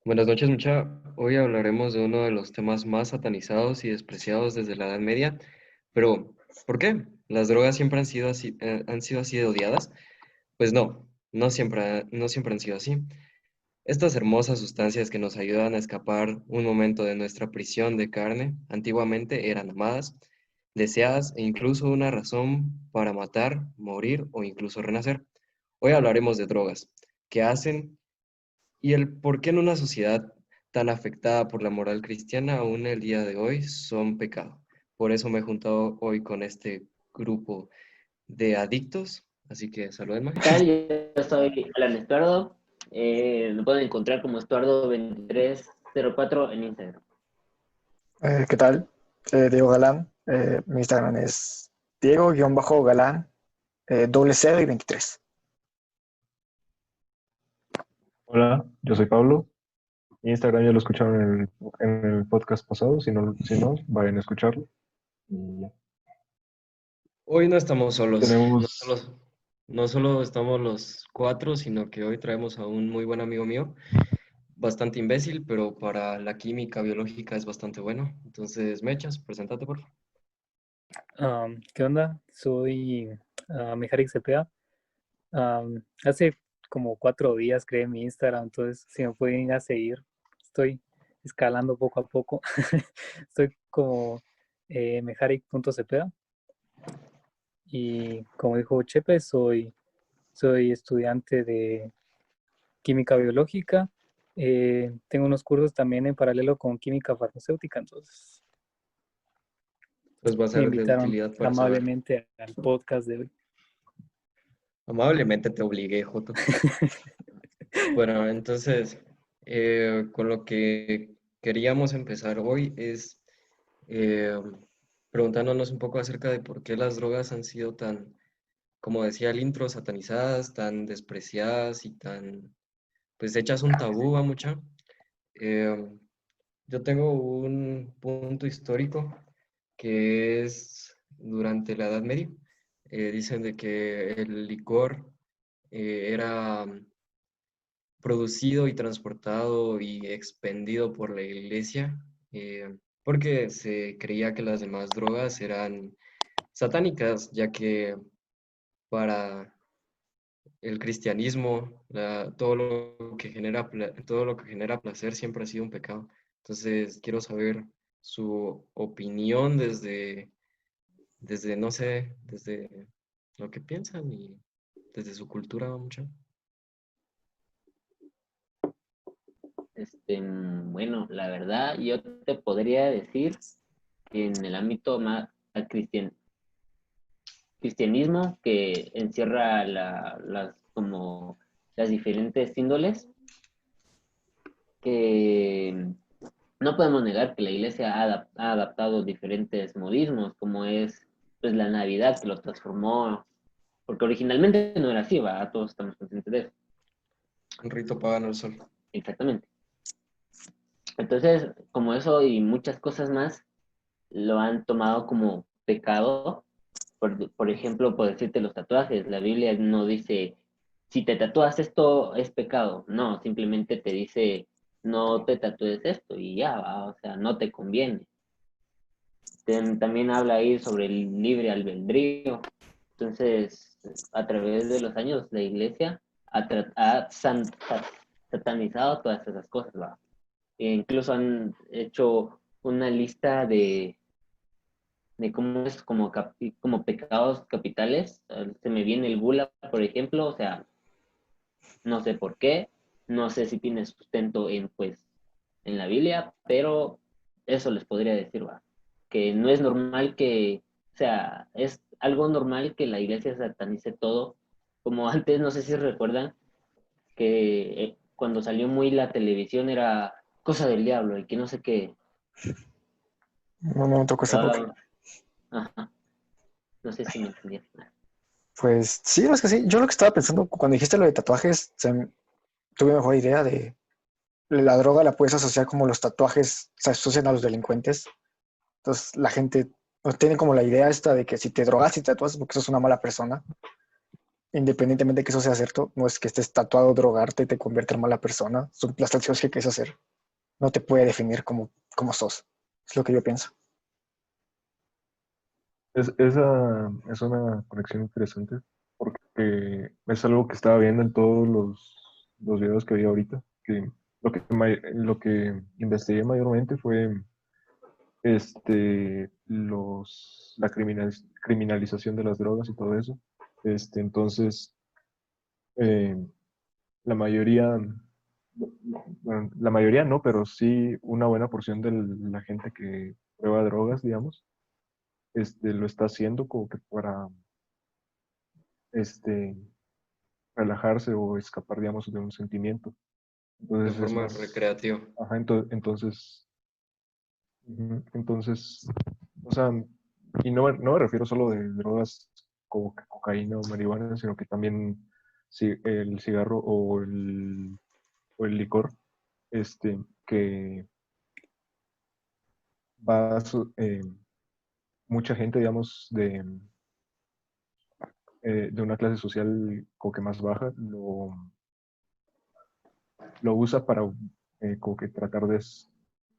Buenas noches, mucha. Hoy hablaremos de uno de los temas más satanizados y despreciados desde la Edad Media. Pero, ¿por qué? ¿Las drogas siempre han sido así de odiadas? Pues no, no siempre han sido así. Estas hermosas sustancias que nos ayudan a escapar un momento de nuestra prisión de carne, antiguamente eran amadas, deseadas e incluso una razón para matar, morir o incluso renacer. Hoy hablaremos de drogas, qué hacen y el por qué en una sociedad tan afectada por la moral cristiana aún el día de hoy son pecado. Por eso me he juntado hoy con este grupo de adictos, así que saludemos. ¿Qué tal? Yo soy Alan Estuardo. Me pueden encontrar como Estuardo2304 en Instagram. ¿Qué tal? Diego Galán. Mi Instagram es Diego-Galán, doble cero y 23. Hola, yo soy Pablo. Instagram ya lo escucharon en el podcast pasado. Si no, vayan a escucharlo. Y ya. Hoy no estamos solos, Tenemos, no solo estamos los cuatro, sino que hoy traemos a un muy buen amigo mío, bastante imbécil, pero para la química biológica es bastante bueno. Entonces, Mechas, preséntate, por favor. ¿Qué onda? Soy Mijarik Cepeda. Hace como 4 días creé mi Instagram, entonces si me pueden ir a seguir, estoy escalando poco a poco. Estoy como Mijarik.cepeda y como dijo Chepe, soy estudiante de química biológica. Tengo unos cursos también en paralelo con química farmacéutica, entonces Pues va a me ser de invitaron utilidad para saber. amablemente al podcast de hoy. Amablemente te obligué, Joto. Bueno, entonces, con lo que queríamos empezar hoy es eh, preguntándonos un poco acerca de por qué las drogas han sido tan, como decía el intro, satanizadas, tan despreciadas y tan, pues hechas un tabú a mucha. Eh, yo tengo un punto histórico que es durante la Edad Media. Dicen de que el licor era producido y transportado y expendido por la iglesia, porque se creía que las demás drogas eran satánicas, ya que para el cristianismo todo lo que genera placer siempre ha sido un pecado. Entonces, quiero saber su opinión desde no sé, desde lo que piensan y desde su cultura mucho. Bueno, la verdad, yo te podría decir que en el ámbito más al cristianismo, que encierra como las diferentes índoles, que no podemos negar que la iglesia ha adaptado diferentes modismos, como es pues la Navidad, que lo transformó, porque originalmente no era así, ¿va? Todos estamos conscientes de eso. Un rito pagano al sol. Exactamente. Entonces, como eso y muchas cosas más, lo han tomado como pecado. Por ejemplo, por decirte los tatuajes, la Biblia no dice, si te tatúas esto es pecado. No, simplemente te dice, no te tatúes esto y ya, ¿va? O sea, no te conviene. También habla ahí sobre el libre albedrío. Entonces, a través de los años, la iglesia ha satanizado todas esas cosas, ¿va? E incluso han hecho una lista de cómo es como pecados capitales. Se me viene el gula, por ejemplo, o sea, no sé por qué, no sé si tiene sustento en la Biblia, pero eso les podría decir, va, que no es normal o sea, es algo normal que la iglesia satanice todo, como antes, no sé si recuerdan, que cuando salió muy la televisión era cosa del diablo y que no sé qué. No me tocó esa época. Ajá, no sé si me entendían. Pues sí, es que sí. Yo lo que estaba pensando cuando dijiste lo de tatuajes, tuve mejor idea de la droga la puedes asociar como los tatuajes se asocian a los delincuentes. Entonces la gente no tiene como la idea esta de que si te drogas y te tatuas es porque sos una mala persona. independientemente de que eso sea cierto, no es que estés tatuado, drogarte y te convierta en mala persona. Son las acciones que quieres hacer. No te puede definir como sos. Es lo que yo pienso. Esa es una conexión interesante porque es algo que estaba viendo en todos los videos que vi ahorita, que lo que investigué mayormente fue criminalización de las drogas y todo eso. Entonces, eh, la mayoría, bueno, la mayoría no, pero sí una buena porción de la gente que prueba drogas, digamos, lo está haciendo como que para este, relajarse o escapar, digamos, de un sentimiento. de Entonces es forma más, recreativa. ajá, entonces, o sea, y no me refiero solo de drogas como que cocaína o marihuana, sino que también el cigarro o el licor, que va mucha gente, digamos, de una clase social como que más baja, lo usa para como que tratar de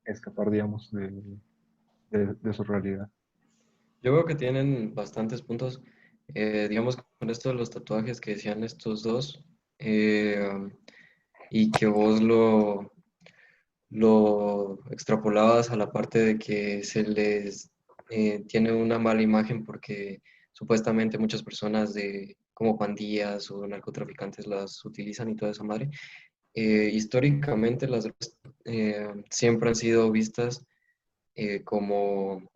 escapar, digamos, de su realidad. Yo veo que tienen bastantes puntos. Digamos, con esto de los tatuajes que decían estos dos, eh, y que vos lo extrapolabas a la parte de que se les tiene una mala imagen porque supuestamente muchas personas de como pandillas o narcotraficantes las utilizan y toda esa madre. Históricamente las drogas siempre han sido vistas como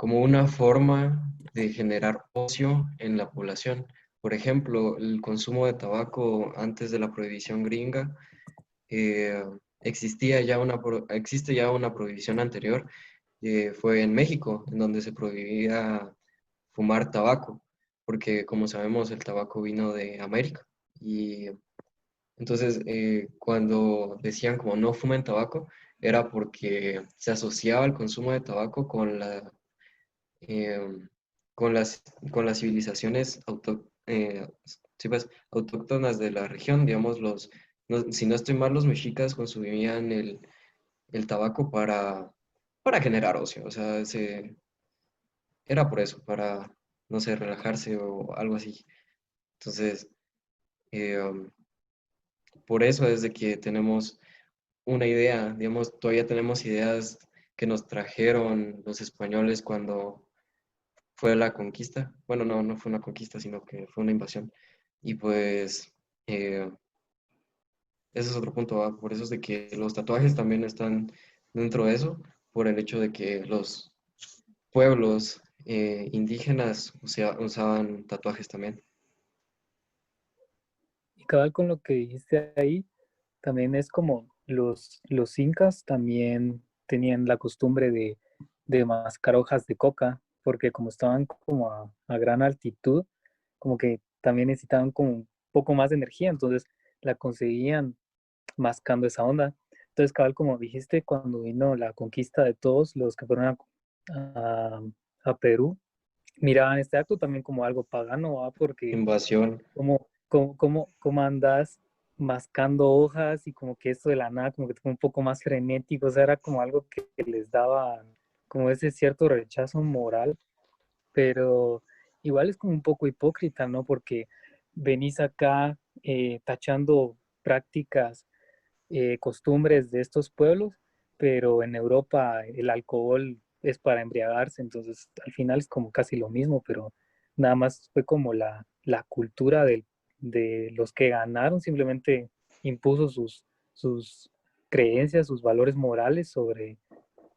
una forma de generar ocio en la población. Por ejemplo, el consumo de tabaco antes de la prohibición gringa, eh, existe ya una prohibición anterior, fue en México, en donde se prohibía fumar tabaco, porque como sabemos el tabaco vino de América. Y entonces cuando decían como no fumen tabaco, era porque se asociaba el consumo de tabaco eh, con las civilizaciones sí, pues, autóctonas de la región, digamos, si no estoy mal, los mexicas consumían el tabaco para generar ocio, o sea, era por eso, para, no sé, relajarse o algo así. Entonces, um, por eso es de que tenemos una idea, digamos, todavía tenemos ideas que nos trajeron los españoles cuando fue la conquista. Bueno, no, no fue una conquista, sino que fue una invasión. Y pues eh, ese es otro punto, ¿va? Por eso es de que los tatuajes también están dentro de eso, por el hecho de que los pueblos indígenas usaban tatuajes también. Y cabal con lo que dijiste ahí, también es como los incas también tenían la costumbre de mascar hojas de coca, porque como estaban como a gran altitud, como que también necesitaban como un poco más de energía, entonces la conseguían mascando esa onda. Entonces, cabal, como dijiste, cuando vino la conquista de todos los que fueron a, a Perú, miraban este acto también como algo pagano, ¿va? Porque Invasión. cómo andas mascando hojas y como que esto de la nada como que fue un poco más frenético, o sea, era como algo que les daba como ese cierto rechazo moral, pero igual es como un poco hipócrita, ¿no? Porque venís acá tachando prácticas, costumbres de estos pueblos, pero en Europa el alcohol es para embriagarse, entonces al final es como casi lo mismo, pero nada más fue como la cultura de los que ganaron, simplemente impuso sus creencias, sus valores morales sobre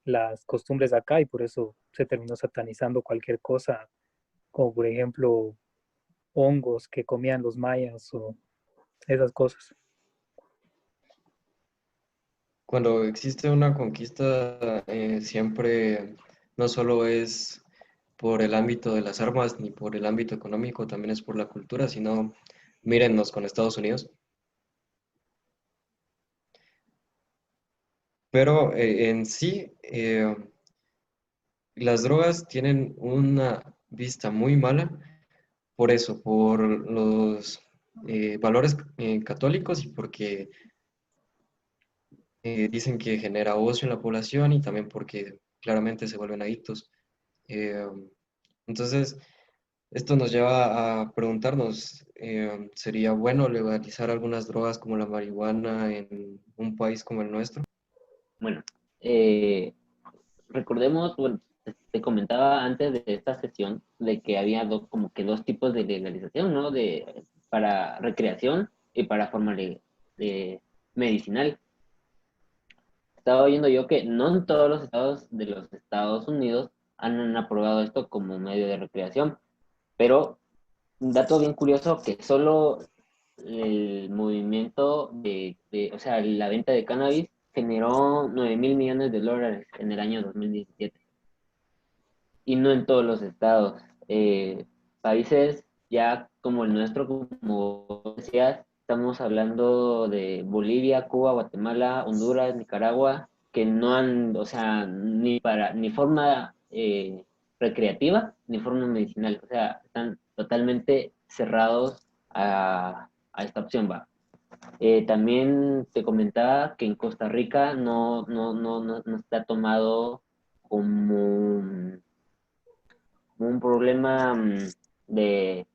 las costumbres de acá y por eso se terminó satanizando cualquier cosa, como por ejemplo hongos que comían los mayas o esas cosas. Cuando existe una conquista, siempre no solo es por el ámbito de las armas ni por el ámbito económico, también es por la cultura, sino mírennos con Estados Unidos. Pero en sí, las drogas tienen una vista muy mala por eso, por los valores católicos y porque dicen que genera ocio en la población y también porque claramente se vuelven adictos. Eh, entonces, esto nos lleva a preguntarnos, ¿sería bueno legalizar algunas drogas como la marihuana en un país como el nuestro? Bueno, recordemos, bueno, te comentaba antes de esta sesión de que había como que dos tipos de legalización, ¿no? Para recreación y para forma de medicinal. Estaba oyendo yo que no en todos los estados de los Estados Unidos han aprobado esto como medio de recreación, pero un dato bien curioso que solo el movimiento o sea, la venta de cannabis generó 9.000 millones de dólares en el año 2017 y no en todos los estados. Países ya como el nuestro, como decías, estamos hablando de Bolivia, Cuba, Guatemala, Honduras, Nicaragua, que no han, o sea, ni forma recreativa ni forma medicinal, o sea, están totalmente cerrados a esta opción, va. También te comentaba que en Costa Rica no está tomado como un problema de,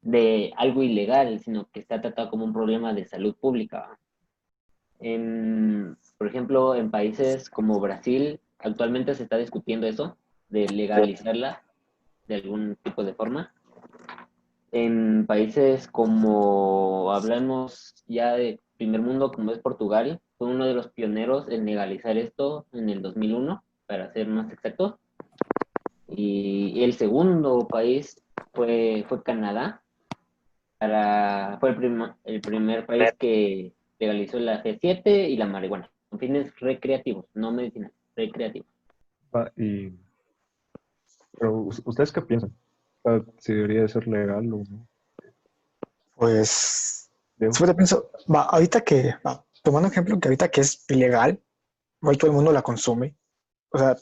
de algo ilegal, sino que está tratado como un problema de salud pública. Por ejemplo, en países como Brasil, actualmente se está discutiendo eso, de legalizarla de algún tipo de forma. En países como, hablamos ya de primer mundo, como es Portugal, fue uno de los pioneros en legalizar esto en el 2001, para ser más exactos. Y el segundo país fue Canadá. Fue el primer país que legalizó la G7 y la marihuana, con fines recreativos, no medicinales, recreativos. Pero, ¿ustedes qué piensan? ¿Si debería de ser legal o no? Pues, Diego. siempre pienso, tomando ejemplo que ahorita que es ilegal, igual todo el mundo la consume. O sea,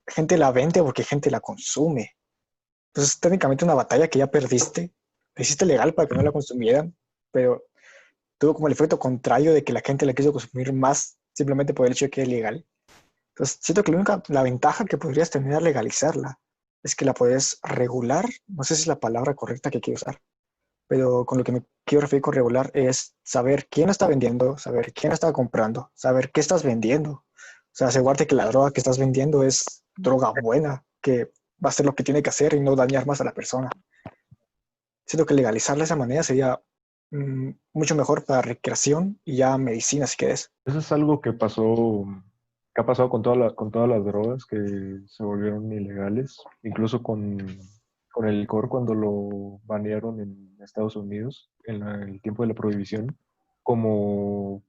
gente la vende porque gente la consume. Entonces, técnicamente una batalla que ya perdiste. La hiciste legal para que no la consumieran, pero tuvo como el efecto contrario de que la gente la quiso consumir más simplemente por el hecho de que es legal. Entonces, siento que la ventaja que podrías tener al legalizarla es que la puedes regular. No sé si es la palabra correcta que quiero usar, pero con lo que me quiero referir con regular es saber quién está vendiendo, saber quién está comprando, saber qué estás vendiendo. O sea, asegurarte que la droga que estás vendiendo es droga buena, que va a hacer lo que tiene que hacer y no dañar más a la persona. Siento que legalizarla de esa manera sería mucho mejor para recreación y ya medicina, si quieres. Eso es algo que ha pasado con todas las drogas que se volvieron ilegales, incluso con el licor cuando lo banearon en Estados Unidos, el tiempo de la prohibición. Como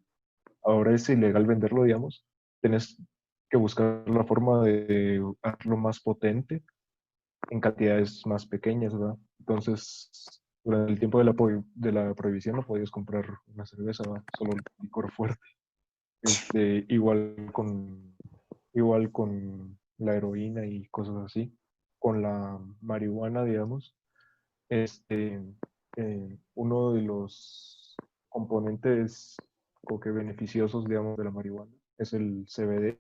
ahora es ilegal venderlo, digamos, tienes que buscar la forma de hacerlo más potente en cantidades más pequeñas, ¿verdad? Entonces, durante el tiempo de la prohibición no podías comprar una cerveza, ¿verdad? Solo licor fuerte. Igual con la heroína y cosas así. Con la marihuana, digamos, este, uno de los componentes como que beneficiosos, digamos, de la marihuana es el CBD.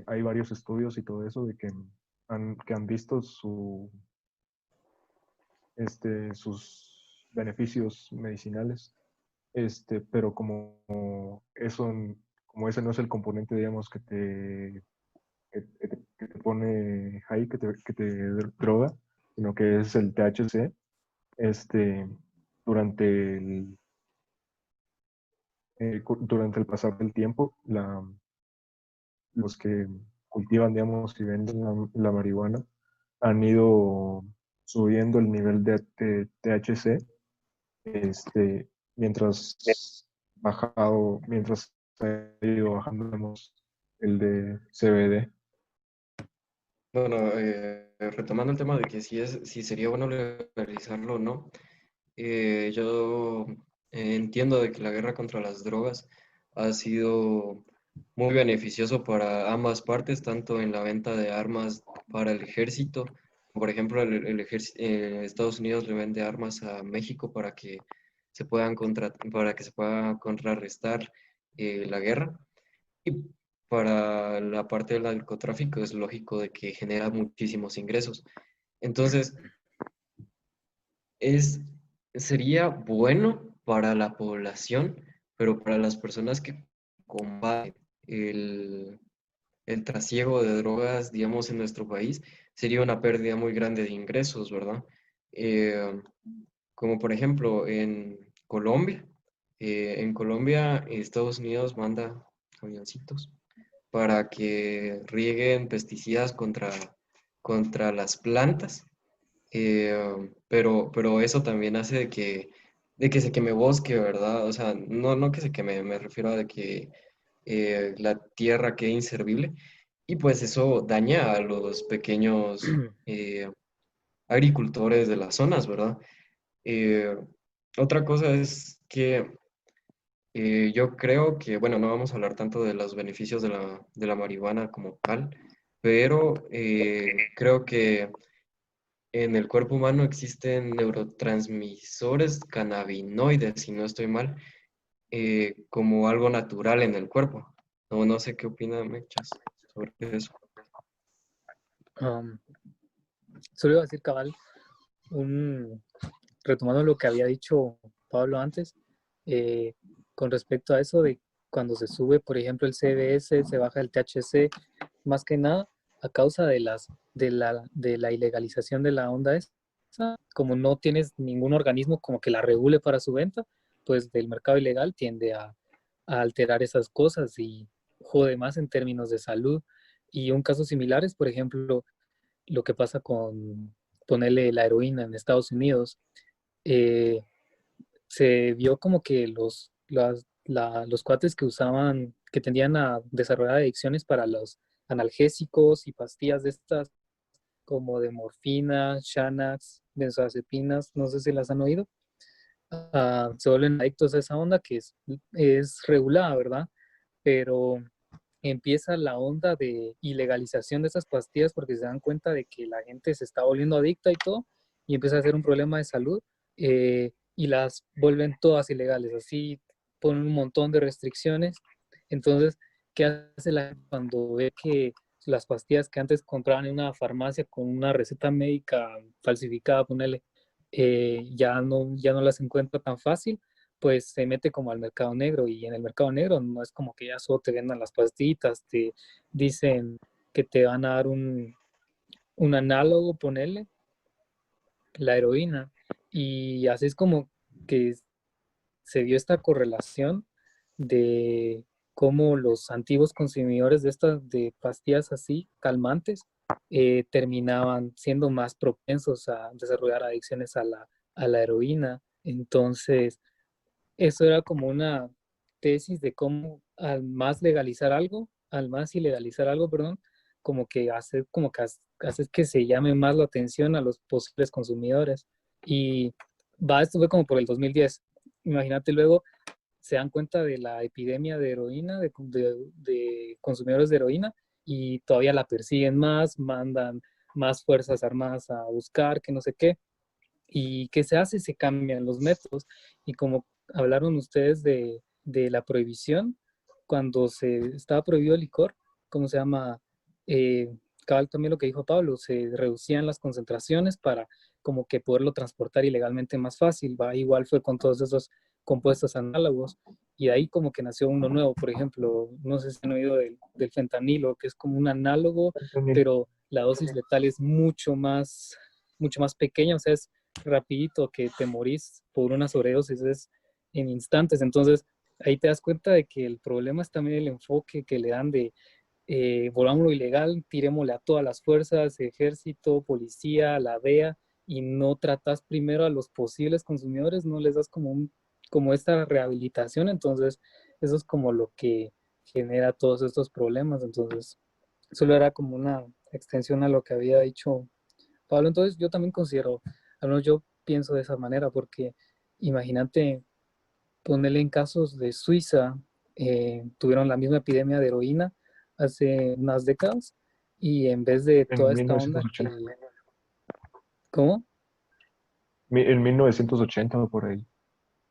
Hay varios estudios y todo eso de que han visto sus beneficios medicinales, pero como ese no es el componente, digamos, que te pone high, que te droga, sino que es el THC, este, durante durante el pasar del tiempo, los que cultivan, digamos, y venden la marihuana han ido subiendo el nivel de THC, mientras mientras ha ido bajando, digamos, el de CBD. Bueno, retomando el tema de que si sería bueno legalizarlo o no, yo entiendo de que la guerra contra las drogas ha sido muy beneficioso para ambas partes, tanto en la venta de armas para el ejército por ejemplo, Estados Unidos le vende armas a México para que para que se pueda contrarrestar la guerra. Y para la parte del narcotráfico es lógico de que genera muchísimos ingresos. Entonces, es, sería bueno para la población, pero para las personas que combaten el trasiego de drogas, digamos, en nuestro país, sería una pérdida muy grande de ingresos, ¿verdad? Eh, Como por ejemplo en Colombia, Estados Unidos manda avioncitos para que rieguen pesticidas contra las plantas, pero eso también hace de que se queme bosque, ¿verdad? O sea, no que se queme, me refiero a de que la tierra quede inservible y pues eso daña a los pequeños agricultores de las zonas, ¿verdad? Eh, Otra cosa es que yo creo que, bueno, no vamos a hablar tanto de los beneficios de de la marihuana como tal, pero creo que en el cuerpo humano existen neurotransmisores cannabinoides, si no estoy mal, como algo natural en el cuerpo. No sé qué opina Mechas sobre eso. Um, Solo iba a decir, cabal, un, retomando lo que había dicho Pablo antes, eh, con respecto a eso de cuando se sube, por ejemplo, el CBS, se baja el THC, más que nada a causa de la ilegalización de la onda esa, como no tienes ningún organismo como que la regule para su venta, pues del mercado ilegal tiende a alterar esas cosas y jode más en términos de salud. Y un caso similar es, por ejemplo, lo que pasa con ponerle la heroína en Estados Unidos. Eh, Se vio como que los cuates que usaban, que tendían a desarrollar adicciones para los analgésicos y pastillas de estas, como de morfina, Xanax, benzodiazepinas, no sé si las han oído, se vuelven adictos a esa onda que es regulada, ¿verdad? Pero empieza la onda de ilegalización de esas pastillas porque se dan cuenta de que la gente se está volviendo adicta y todo, y empieza a ser un problema de salud, y las vuelven todas ilegales, así ponen un montón de restricciones. Entonces, ¿qué hace la gente cuando ve que las pastillas que antes compraban en una farmacia con una receta médica falsificada, ponele, ya no las encuentra tan fácil? Pues se mete como al mercado negro, y en el mercado negro no es como que ya solo te vendan las pastillitas, te dicen que te van a dar un análogo, ponerle la heroína, y así es como que se vio esta correlación de cómo los antiguos consumidores de estas de pastillas así calmantes terminaban siendo más propensos a desarrollar adicciones a la heroína. Entonces, eso era como una tesis de cómo al más ilegalizar algo, perdón, como que hace que se llame más la atención a los posibles consumidores. Y esto fue como por el 2010. Imagínate, luego se dan cuenta de la epidemia de heroína, de consumidores de heroína, y todavía la persiguen más, mandan más fuerzas armadas a buscar, que no sé qué. ¿Y qué se hace? Se cambian los métodos. Y como hablaron ustedes de la prohibición, cuando se estaba prohibido el licor, ¿cómo se llama? Cabal, también lo que dijo Pablo, se reducían las concentraciones para como que poderlo transportar ilegalmente más fácil, ¿va? Igual fue con todos esos compuestos análogos, y de ahí como que nació uno nuevo. Por ejemplo, no sé si han oído del fentanilo, que es como un análogo, pero la dosis letal es mucho más pequeña, o sea, es rapidito, que te morís por una sobredosis es en instantes. Entonces, ahí te das cuenta de que el problema es también el enfoque que le dan de volvámoslo ilegal, tirémosle a todas las fuerzas, ejército, policía, la DEA, y no tratas primero a los posibles consumidores, no les das como esta rehabilitación. Entonces, eso es como lo que genera todos estos problemas. Entonces, solo era como una extensión a lo que había dicho Pablo. Entonces, yo también considero, al menos yo pienso de esa manera, porque imagínate ponerle en casos de Suiza, tuvieron la misma epidemia de heroína hace unas décadas, y en vez de En toda esta onda 1980. ¿Cómo? En 1980 o por ahí.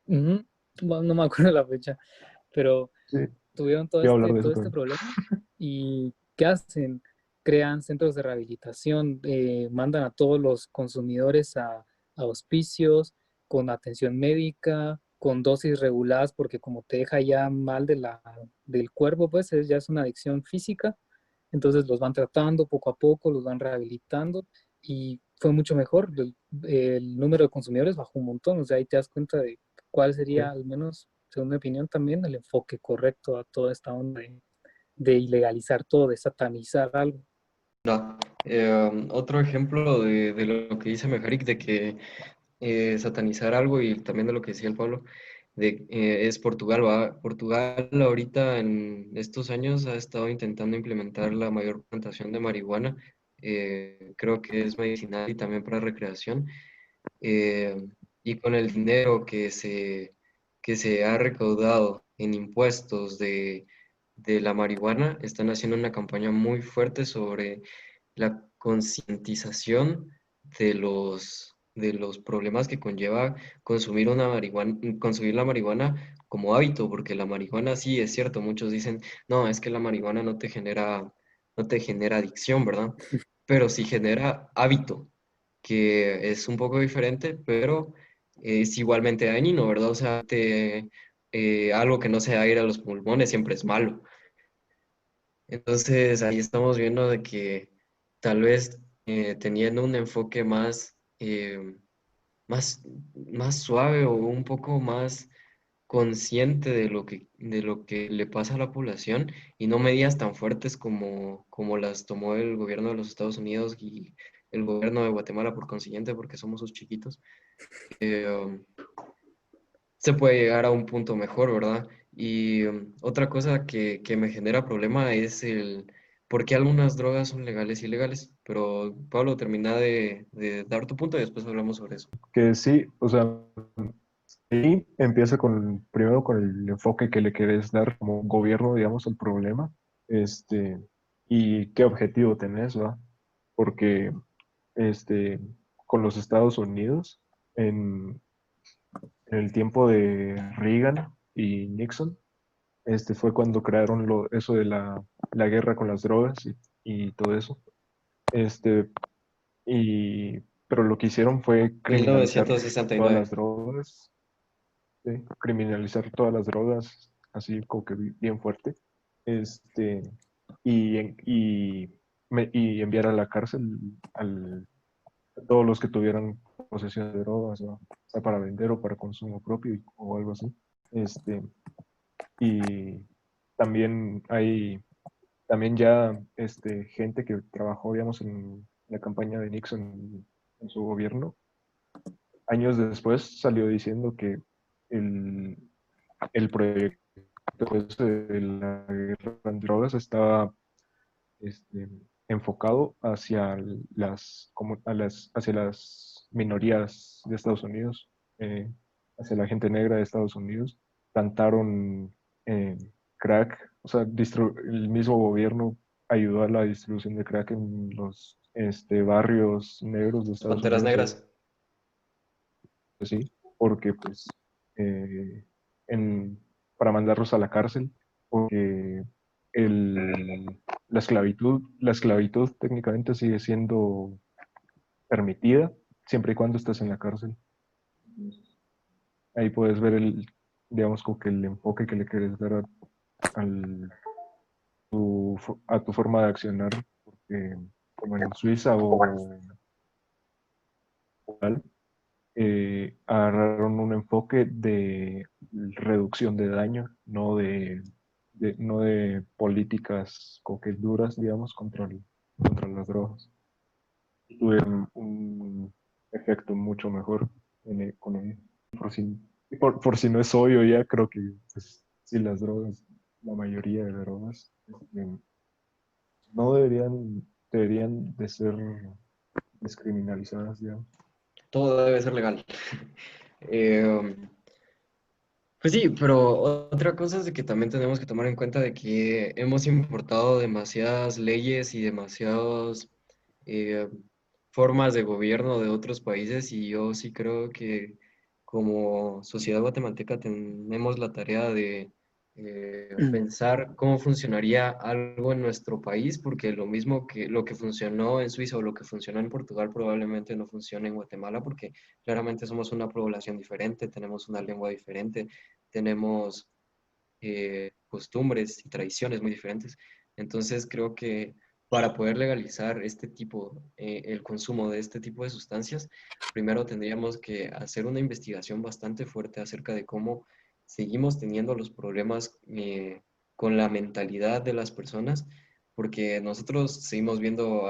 Ujú. Bueno, no me acuerdo la fecha, pero Sí, tuvieron iba a hablar de todo eso este también. problema y ¿qué hacen? Crean centros de rehabilitación, mandan a todos los consumidores a hospicios con atención médica, con dosis reguladas, porque como te deja ya mal del cuerpo, pues ya es una adicción física, entonces los van tratando poco a poco, los van rehabilitando y fue mucho mejor. El número de consumidores bajó un montón, o sea, ahí te das cuenta de cuál Sí. sería, al menos según mi opinión también, el enfoque correcto a toda esta onda de ilegalizar todo, de satanizar algo. No. Otro ejemplo de lo que dice Mejarik, de que satanizar algo y también de lo que decía el Pablo, es Portugal, ¿va? Portugal ahorita en estos años ha estado intentando implementar la mayor plantación de marihuana, creo que es medicinal y también para recreación, eh, y con el dinero que se ha recaudado en impuestos de la marihuana, están haciendo una campaña muy fuerte sobre la concientización de los problemas que conlleva consumir la marihuana como hábito, porque la marihuana sí es cierto, muchos dicen, no, es que la marihuana no te genera adicción, ¿verdad? Pero sí genera hábito, que es un poco diferente, pero es igualmente dañino, ¿verdad? O sea, algo que no sea aire a los pulmones siempre es malo. Entonces ahí estamos viendo de que tal vez teniendo un enfoque más, más suave o un poco más consciente de lo que le pasa a la población y no medidas tan fuertes como las tomó el gobierno de los Estados Unidos y el gobierno de Guatemala por consiguiente, porque somos sus chiquitos, eh, se puede llegar a un punto mejor, ¿verdad? Y otra cosa que me genera problema es el por qué algunas drogas son legales y ilegales. Pero Pablo, termina de dar tu punto y después hablamos sobre eso. Que sí, o sea, ahí empieza primero con el enfoque que le querés dar como gobierno, digamos, al problema, este, y qué objetivo tenés, ¿va? Porque, este, con los Estados Unidos, en el tiempo de Reagan y Nixon, fue cuando crearon eso de la guerra con las drogas y todo eso. Este, pero lo que hicieron fue Mil criminalizar novecientos sesenta y todas las nueve. drogas, ¿sí? Criminalizar todas las drogas, así como que bien fuerte, este, y enviar a la cárcel a todos los que tuvieran posesión de drogas, ¿no? O sea, para vender o para consumo propio o algo así. Este, y también hay también ya gente que trabajó, digamos, en la campaña de Nixon en su gobierno, años después salió diciendo que el, el proyecto de la guerra en drogas estaba este, enfocado hacia hacia las minorías de Estados Unidos, eh, hacia la gente negra de Estados Unidos. Plantaron eh, crack, o sea, el mismo gobierno ayudó a la distribución de crack en los barrios negros de Las Estados Panteras Unidos, Negras. sí, porque pues eh, para mandarlos a la cárcel, porque la esclavitud técnicamente sigue siendo permitida siempre y cuando estés en la cárcel. Ahí puedes ver digamos, como que el enfoque que le quieres dar al- a tu forma de accionar, porque como en Suiza o tal, agarraron un enfoque de reducción de daño, no de políticas como que duras, digamos, contra las drogas. Y tuvieron un efecto mucho mejor con ello. Por si no es obvio ya, creo que pues, sí, las drogas, la mayoría de drogas, no deberían de ser descriminalizadas, digamos. Todo debe ser legal. Eh, pues sí, pero otra cosa es de que también tenemos que tomar en cuenta de que hemos importado demasiadas leyes y demasiados eh, formas de gobierno de otros países y yo sí creo que como sociedad guatemalteca tenemos la tarea de pensar cómo funcionaría algo en nuestro país, porque lo mismo que lo que funcionó en Suiza o lo que funcionó en Portugal probablemente no funcione en Guatemala, porque claramente somos una población diferente, tenemos una lengua diferente, tenemos costumbres y tradiciones muy diferentes. Entonces creo que para poder legalizar el consumo de este tipo de sustancias, primero tendríamos que hacer una investigación bastante fuerte acerca de cómo seguimos teniendo los problemas con la mentalidad de las personas, porque nosotros seguimos viendo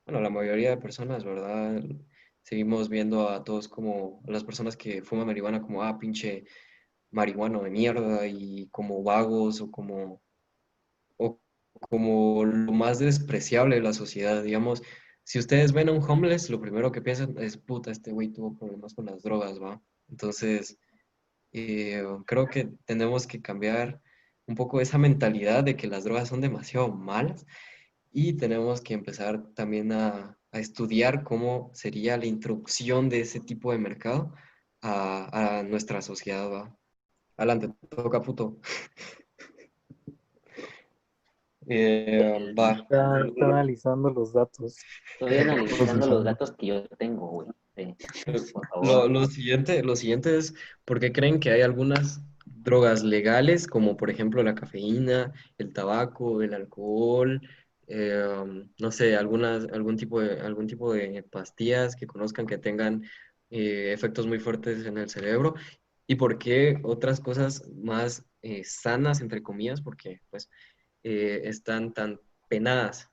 bueno, la mayoría de personas, ¿verdad? Seguimos viendo a todos como, a las personas que fuman marihuana como, pinche marihuano de mierda y como vagos o como lo más despreciable de la sociedad. Digamos, si ustedes ven a un homeless, lo primero que piensan es, puta, este güey tuvo problemas con las drogas, ¿va? Entonces, creo que tenemos que cambiar un poco esa mentalidad de que las drogas son demasiado malas y tenemos que empezar también a estudiar cómo sería la introducción de ese tipo de mercado a nuestra sociedad, ¿va? Adelante, toca puto. Va. Está analizando los datos. Estoy analizando los Procesando. datos que yo tengo, güey. Sí, por Lo, favor. lo siguiente es, ¿por qué creen que hay algunas drogas legales, como por ejemplo la cafeína, el tabaco, el alcohol, no sé, algún tipo de pastillas que conozcan que tengan efectos muy fuertes en el cerebro? ¿Y por qué otras cosas más sanas, entre comillas, porque pues están tan penadas?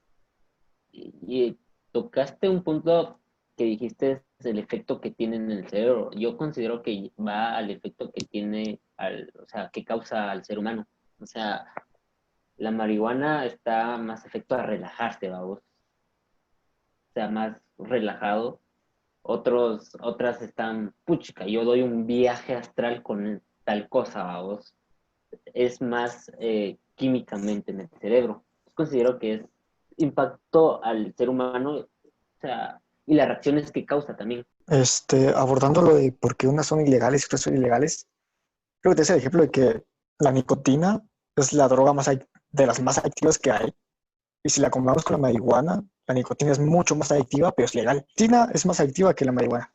Y tocaste un punto que dijiste es el efecto que tiene en el cerebro. Yo considero que va al efecto que tiene, o sea, que causa al ser humano. O sea, la marihuana está más efecto a relajarse, vamos. O sea, más relajado. Otras están, puchica, yo doy un viaje astral con tal cosa, vamos. Es más químicamente en el cerebro. Considero que es impacto al ser humano, o sea, y las reacciones que causa también. Abordando lo de por qué unas son ilegales y otras son ilegales, creo que te es el ejemplo de que la nicotina es la droga de las más adictivas que hay. Y si la comparamos con la marihuana, la nicotina es mucho más adictiva, pero es legal. La nicotina es más adictiva que la marihuana.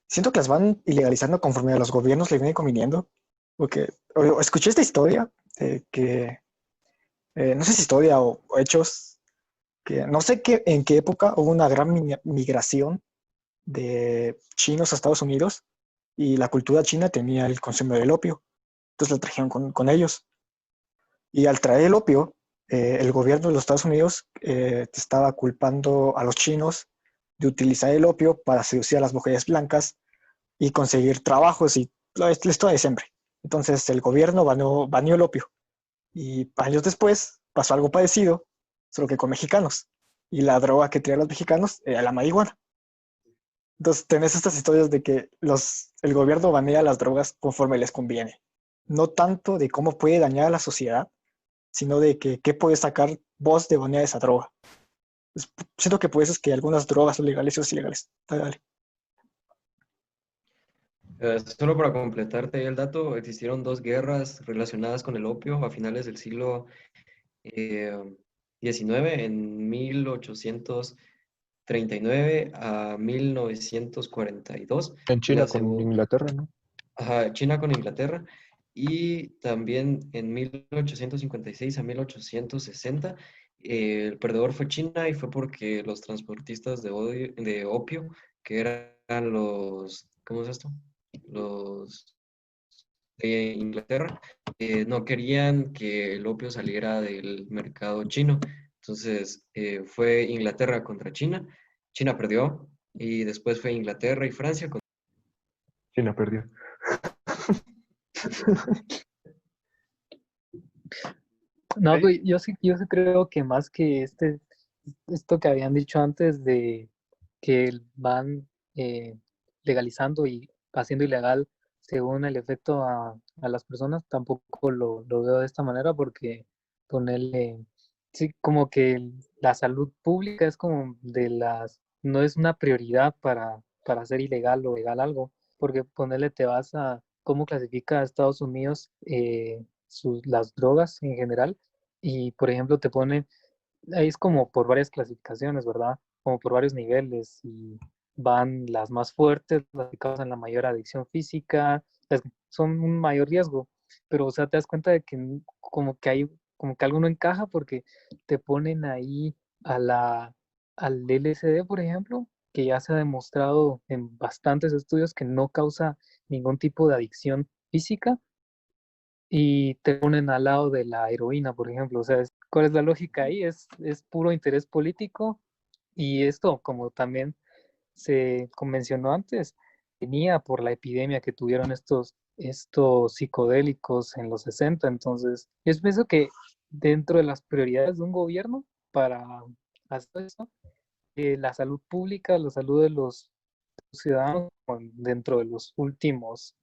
Siento que las van ilegalizando conforme a los gobiernos le viene conviniendo. Porque escuché esta historia de que, no sé si historia o hechos, que no sé en qué época hubo una gran migración de chinos a Estados Unidos y la cultura china tenía el consumo del opio. Entonces lo trajeron con ellos. Y al traer el opio, el gobierno de los Estados Unidos estaba culpando a los chinos de utilizar el opio para seducir a las mujeres blancas y conseguir trabajos y la historia de siempre. Entonces el gobierno baneó el opio y años después pasó algo parecido, solo que con mexicanos. Y la droga que traían los mexicanos era la marihuana. Entonces tenés estas historias de que el gobierno banea las drogas conforme les conviene. No tanto de cómo puede dañar a la sociedad, sino de que qué puedes sacar vos de banear esa droga. Pues, siento que por eso es que algunas drogas son legales y otras ilegales. Dale, dale. Solo para completarte el dato, existieron dos guerras relacionadas con el opio a finales del siglo eh, XIX, en 1839 a 1942, En y China la con segunda, Inglaterra, ¿no? China con Inglaterra, y también en 1856 a 1860, el perdedor fue China y fue porque los transportistas de opio, que eran ¿cómo es esto? Los de Inglaterra, no querían que el opio saliera del mercado chino. Entonces fue Inglaterra contra China. China perdió y después fue Inglaterra y Francia. China perdió. No, pues yo sí creo que más que esto que habían dicho antes de que van legalizando y haciendo ilegal según el efecto a las personas, tampoco lo veo de esta manera porque ponerle, sí, como que la salud pública es como de las no es una prioridad para hacer ilegal o legal algo, porque ponerle te vas a cómo clasifica Estados Unidos las drogas en general, y por ejemplo te ponen, ahí es como por varias clasificaciones, ¿verdad? Como por varios niveles, y van las más fuertes, las que causan la mayor adicción física, las que son un mayor riesgo, pero o sea, te das cuenta de que como que algo no encaja porque te ponen ahí a al LSD, por ejemplo, que ya se ha demostrado en bastantes estudios que no causa ningún tipo de adicción física, y te ponen al lado de la heroína, por ejemplo. O sea, ¿cuál es la lógica ahí? Es puro interés político, y esto, como también se convencionó antes, venía por la epidemia que tuvieron estos psicodélicos en los 60. Entonces, yo pienso que dentro de las prioridades de un gobierno para hacer eso, la salud pública, la salud de los ciudadanos dentro de los últimos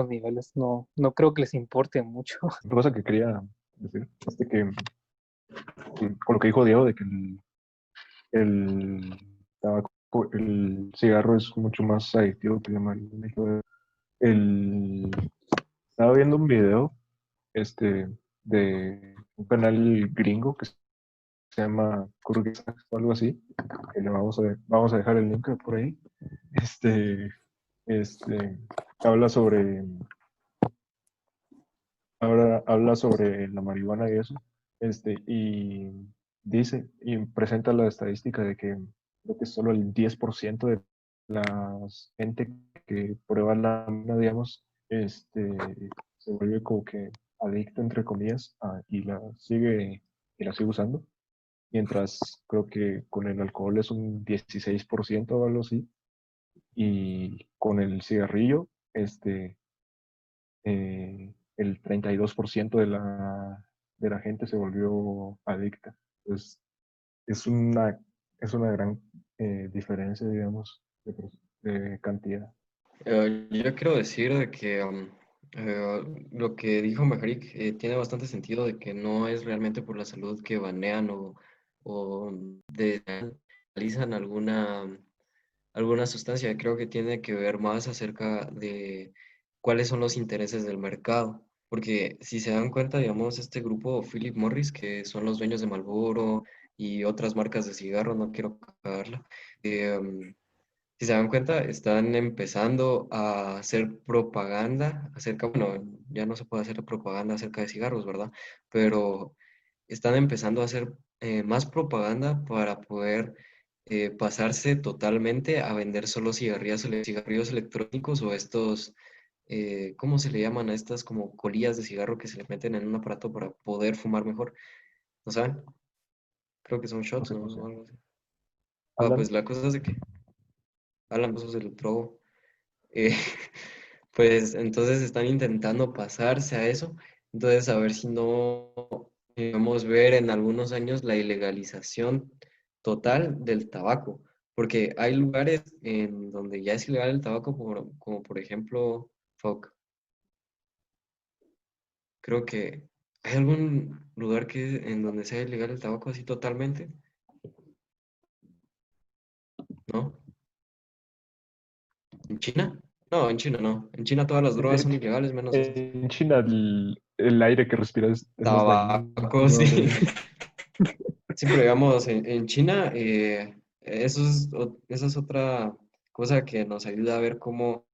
niveles, no creo que les importe mucho. Otra cosa que quería decir, con lo que dijo Diego, de que el tabaco, el cigarro es mucho más adictivo que el marihuana. Estaba viendo un video de un canal gringo que se llama Kurgan o algo así, que le vamos a dejar el link por ahí. Este, este, habla sobre, habla sobre la marihuana y eso, y dice, y presenta la estadística de que creo que solo el 10% de la gente que prueba la marihuana, digamos, se vuelve como que adicto, entre comillas, y la sigue usando. Mientras creo que con el alcohol es un 16% o algo así, y con el cigarrillo, el 32% de la gente se volvió adicta. Entonces, es una, es una gran diferencia, digamos, de cantidad. Yo quiero decir de que lo que dijo Mejarik tiene bastante sentido de que no es realmente por la salud que banean o deslegalizan alguna sustancia. Creo que tiene que ver más acerca de cuáles son los intereses del mercado. Porque si se dan cuenta, digamos, este grupo Philip Morris, que son los dueños de Marlboro y otras marcas de cigarro, no quiero cagarla, si se dan cuenta, están empezando a hacer propaganda acerca, bueno, ya no se puede hacer propaganda acerca de cigarros, ¿verdad? Pero están empezando a hacer más propaganda para poder pasarse totalmente a vender solo cigarrillos electrónicos o estos, ¿cómo se le llaman a estas como colillas de cigarro que se le meten en un aparato para poder fumar mejor? ¿No saben? Creo que son No shots, sé ¿no? cómo se O llama. algo así. Ah, Alan, pues la cosa es de que hablan cosas del probo. Eh, pues entonces están intentando pasarse a eso. Entonces, a ver si no podemos ver en algunos años la ilegalización total del tabaco. Porque hay lugares en donde ya es ilegal el tabaco, como por ejemplo, fuck, creo que hay algún lugar en donde sea ilegal el tabaco así totalmente, ¿no? ¿En China? No, en China no. En China todas las drogas son ilegales menos esas. en China el aire que respiras es más dañino. Tabaco, No, sí. Sí, pero digamos, en China, esa es otra cosa que nos ayuda a ver cómo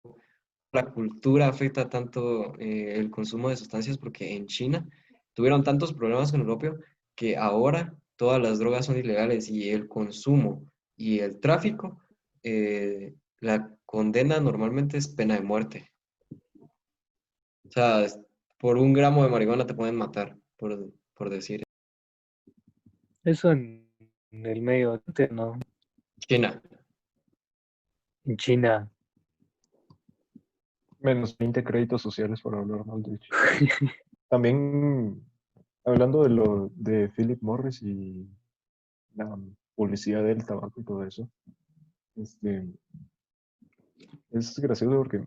la cultura afecta tanto el consumo de sustancias, porque en China tuvieron tantos problemas con el opio que ahora todas las drogas son ilegales y el consumo y el tráfico, la condena normalmente es pena de muerte. O sea, por 1 gramo de marihuana te pueden matar, por decir. Eso en el Medio Oriente, ¿no? China. En China. menos 20 créditos sociales por hablar mal de China. También hablando de Philip Morris y la publicidad del tabaco y todo eso, este, es gracioso porque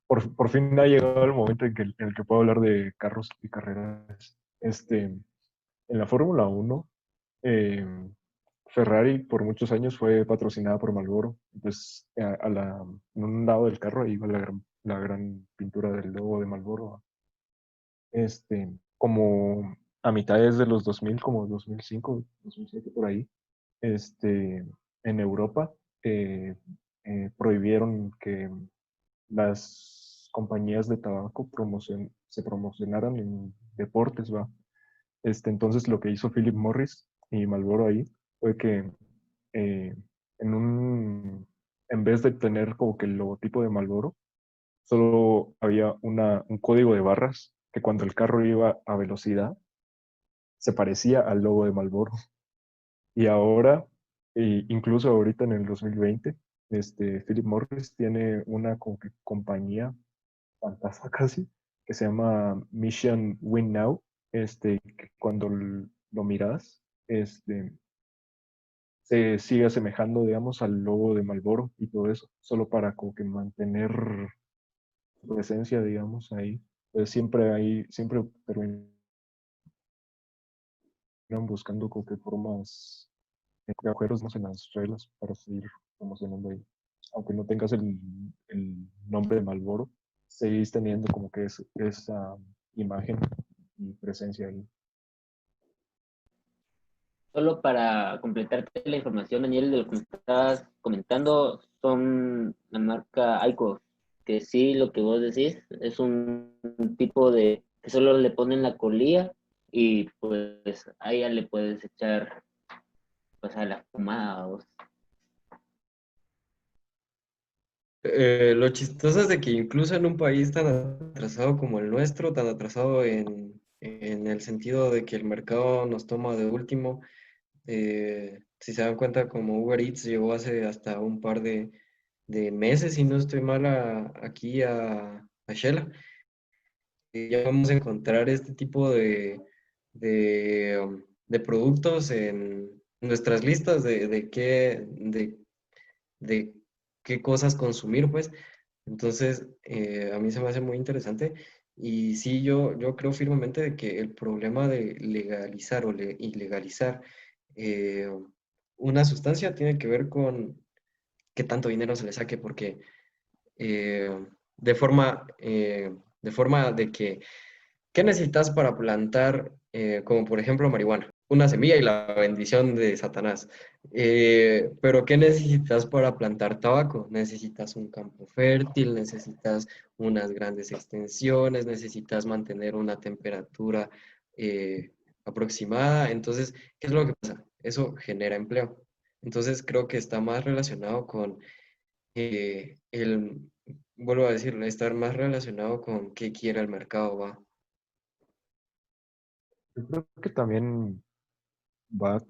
por fin ha llegado el momento en el que puedo hablar de carros y carreras. En la Fórmula 1, eh, Ferrari por muchos años fue patrocinada por Marlboro. Entonces, en un lado del carro ahí va la gran pintura del logo de Marlboro. Como a mitades de los 2000, como 2005, 2007, por ahí, en Europa eh, prohibieron que las compañías de tabaco se promocionaran en deportes, ¿va? Entonces lo que hizo Philip Morris y Marlboro ahí fue que eh, en en vez de tener como que el logotipo de Marlboro, solo había un código de barras que cuando el carro iba a velocidad se parecía al logo de Marlboro. Y ahora, incluso ahorita en el 2020, Philip Morris tiene una como que compañía fantasma casi, que se llama Mission Win Now, que cuando lo miras, se sigue asemejando, digamos, al logo de Marlboro y todo eso, solo para como que mantener su presencia, digamos, ahí. Pues siempre terminan buscando como que formas de acuerdos en las reglas para seguir promocionando ahí. Aunque no tengas el nombre de Marlboro, seguís teniendo como que esa imagen y presencia ahí. Solo para completarte la información, Daniel, de lo que me estabas comentando, son la marca Aiko, que sí, lo que vos decís, es un tipo de que solo le ponen la colilla y pues ahí ya le puedes echar pues a la fumada. Lo chistoso es de que incluso en un país tan atrasado como el nuestro, tan atrasado en el sentido de que el mercado nos toma de último, si se dan cuenta, como Uber Eats llegó hace hasta un par de meses, si no estoy mal, aquí a Shela. Y ya vamos a encontrar este tipo de productos en nuestras listas de qué cosas consumir, pues. Entonces, a mí se me hace muy interesante. Y sí, yo creo firmemente de que el problema de legalizar o ilegalizar eh, una sustancia tiene que ver con qué tanto dinero se le saque, porque eh, de forma de que, ¿qué necesitas para plantar, como por ejemplo marihuana? Una semilla y la bendición de Satanás. Pero ¿qué necesitas para plantar tabaco? Necesitas un campo fértil, necesitas unas grandes extensiones, necesitas mantener una temperatura aproximada. Entonces, ¿qué es lo que pasa? Eso genera empleo. Entonces, creo que está más relacionado con vuelvo a decirlo, estar más relacionado con qué quiere el mercado, va. Yo creo que también va,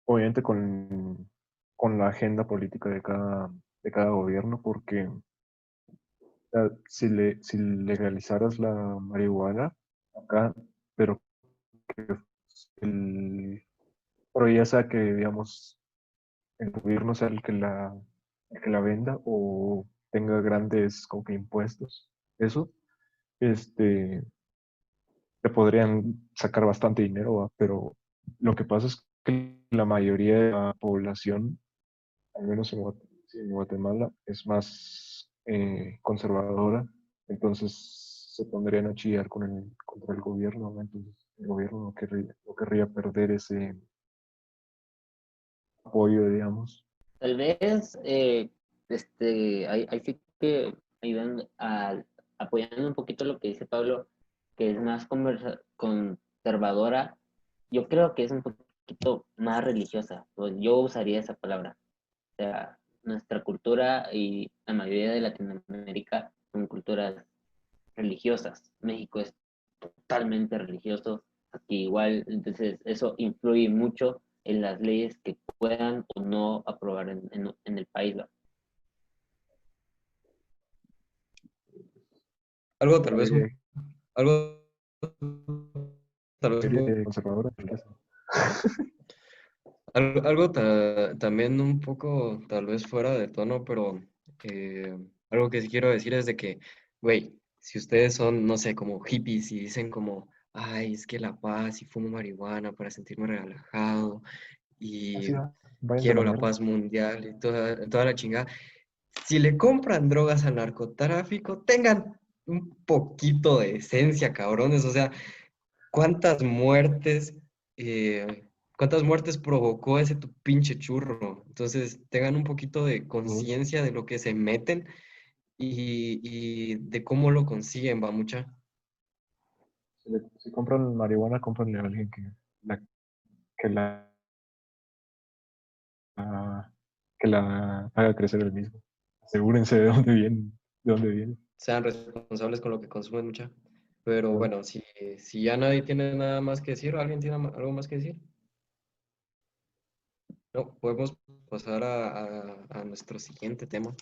obviamente con la agenda política de cada gobierno, porque si legalizaras la marihuana acá, pero que el, pero ya sea que, digamos, el gobierno sea el que la venda o tenga grandes como que impuestos, eso, este, te podrían sacar bastante dinero, ¿va? Pero lo que pasa es que la mayoría de la población, al menos sí, en Guatemala, es más conservadora, entonces se pondrían a chillar contra el gobierno, ¿no? Entonces el gobierno no querría perder ese apoyo, digamos. Tal vez, hay sí que ayudando apoyando un poquito lo que dice Pablo, que es más conservadora. Yo creo que es un poquito más religiosa. Pues yo usaría esa palabra. O sea, nuestra cultura y la mayoría de Latinoamérica son culturas religiosas. México es totalmente religioso. Aquí igual, entonces eso influye mucho en las leyes que puedan o no aprobar en el país, ¿va? Algo La tal vez mayoría, algo tal vez un mayoría poco, de conservadora. también un poco tal vez fuera de tono, pero algo que sí quiero decir es de que, güey, si ustedes son, no sé, como hippies y dicen como, ay, es que la paz y fumo marihuana para sentirme relajado Así y va. Váyanse a quiero la la mierda. paz mundial y toda la chingada. Si le compran drogas al narcotráfico, tengan un poquito de esencia, cabrones. O sea, ¿cuántas muertes, cuántas muertes provocó ese tu pinche churro? Entonces, tengan un poquito de Uy, conciencia de lo que se meten y de cómo lo consiguen, va mucha. si compran marihuana, compran a alguien la, que la, que la haga crecer el mismo. Asegúrense de dónde viene, de dónde viene. Sean responsables con lo que consumen mucha. Pero Claro. bueno, si ya nadie tiene nada más que decir, o alguien tiene algo más que decir, no, podemos pasar a nuestro siguiente tema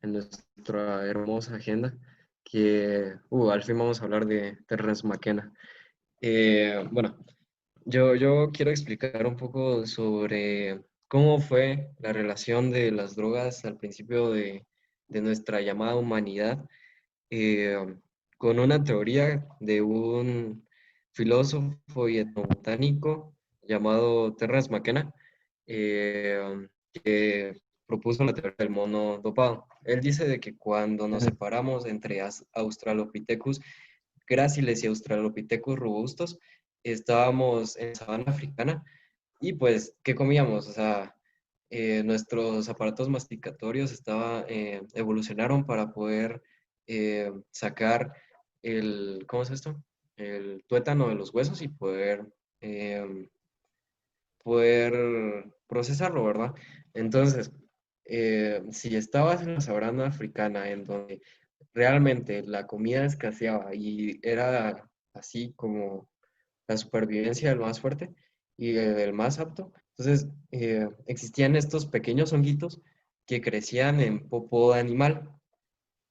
en nuestra hermosa agenda, que al fin vamos a hablar de Terrence McKenna. Bueno, yo quiero explicar un poco sobre cómo fue la relación de las drogas al principio de nuestra llamada humanidad, eh, con una teoría de un filósofo y etnobotánico llamado Terrence McKenna, que propuso la teoría del mono dopado. Él dice de que cuando nos Ujú. separamos entre Australopithecus gráciles y Australopithecus robustos, estábamos en sabana africana y pues, ¿qué comíamos? O sea, nuestros aparatos masticatorios evolucionaron para poder sacar ¿cómo es esto? El tuétano de los huesos y eh, poder procesarlo, ¿verdad? Entonces, si estabas en la sabana africana en donde realmente la comida escaseaba y era así como la supervivencia del más fuerte y del más apto, entonces existían estos pequeños honguitos que crecían en popó de animal,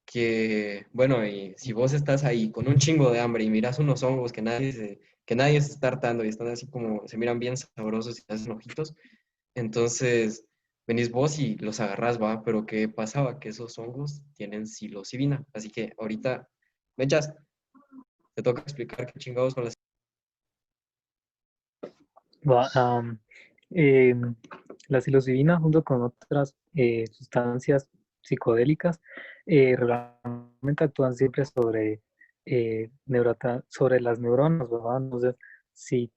que, bueno, y si vos estás ahí con un chingo de hambre y miras unos hongos que nadie se está hartando y están así como, se miran bien sabrosos y hacen ojitos, entonces venís vos y los agarrás, va, pero ¿qué pasaba? Que esos hongos tienen psilocibina, así que ahorita, Mechas, te toca explicar qué chingados con las... Va, em, la psilocibina junto con otras sustancias psicodélicas realmente actúan siempre sobre las neuronas, ¿verdad? Entonces, si,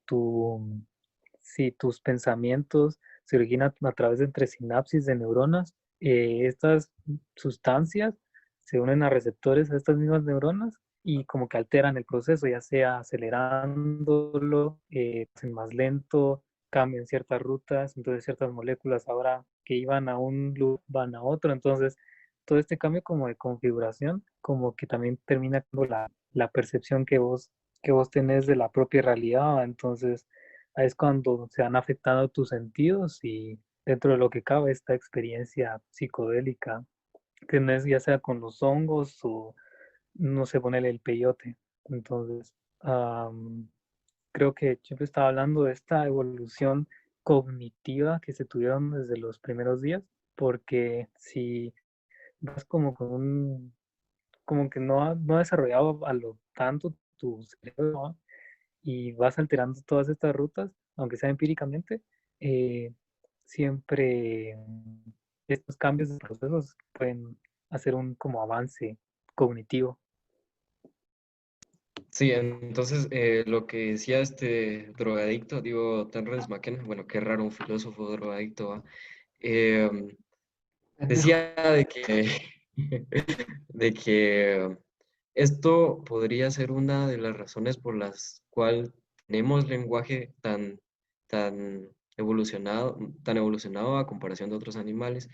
si tus pensamientos se originan a través de entre sinapsis de neuronas, estas sustancias se unen a receptores a estas mismas neuronas y como que alteran el proceso, ya sea acelerándolo, hacen más lento, cambian ciertas rutas, entonces ciertas moléculas ahora que iban a un loop van a otro, entonces todo este cambio como de configuración, como que también termina con la percepción que vos tenés de la propia realidad, entonces ahí es cuando se han afectado tus sentidos y dentro de lo que cabe esta experiencia psicodélica, tenés ya sea con los hongos o no sé, ponerle el peyote. Entonces, creo que siempre estaba hablando de esta evolución cognitiva que se tuvieron desde los primeros días, porque si vas como con como que no ha desarrollado a lo tanto tu cerebro, ¿no? Y vas alterando todas estas rutas, aunque sea empíricamente, eh, siempre estos cambios de procesos pueden hacer un como avance cognitivo. Sí, entonces lo que decía este drogadicto, digo, Terrence McKenna, bueno, qué raro un filósofo drogadicto, ¿va? Eh, Pendejo. decía de que esto podría ser una de las razones por las cuales tenemos lenguaje tan tan evolucionado a comparación de otros animales,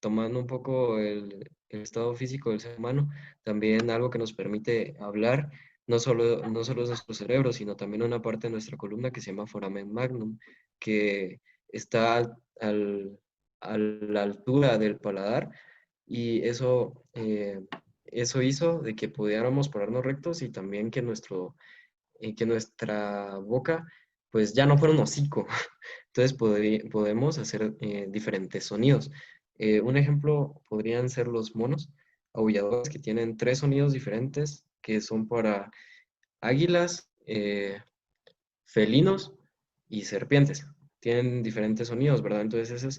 tomando un poco el estado físico del ser humano, también algo que nos permite hablar, no solo es nuestro cerebro, sino también una parte de nuestra columna que se llama foramen magnum, que está a la altura del paladar y eso hizo de que pudiéramos pararnos rectos y también que nuestra boca pues ya no fuera un hocico. Entonces podemos hacer diferentes sonidos. Un ejemplo podrían ser los monos aulladores que tienen tres sonidos diferentes que son para águilas, felinos y serpientes. tienen diferentes sonidos, ¿verdad? Entonces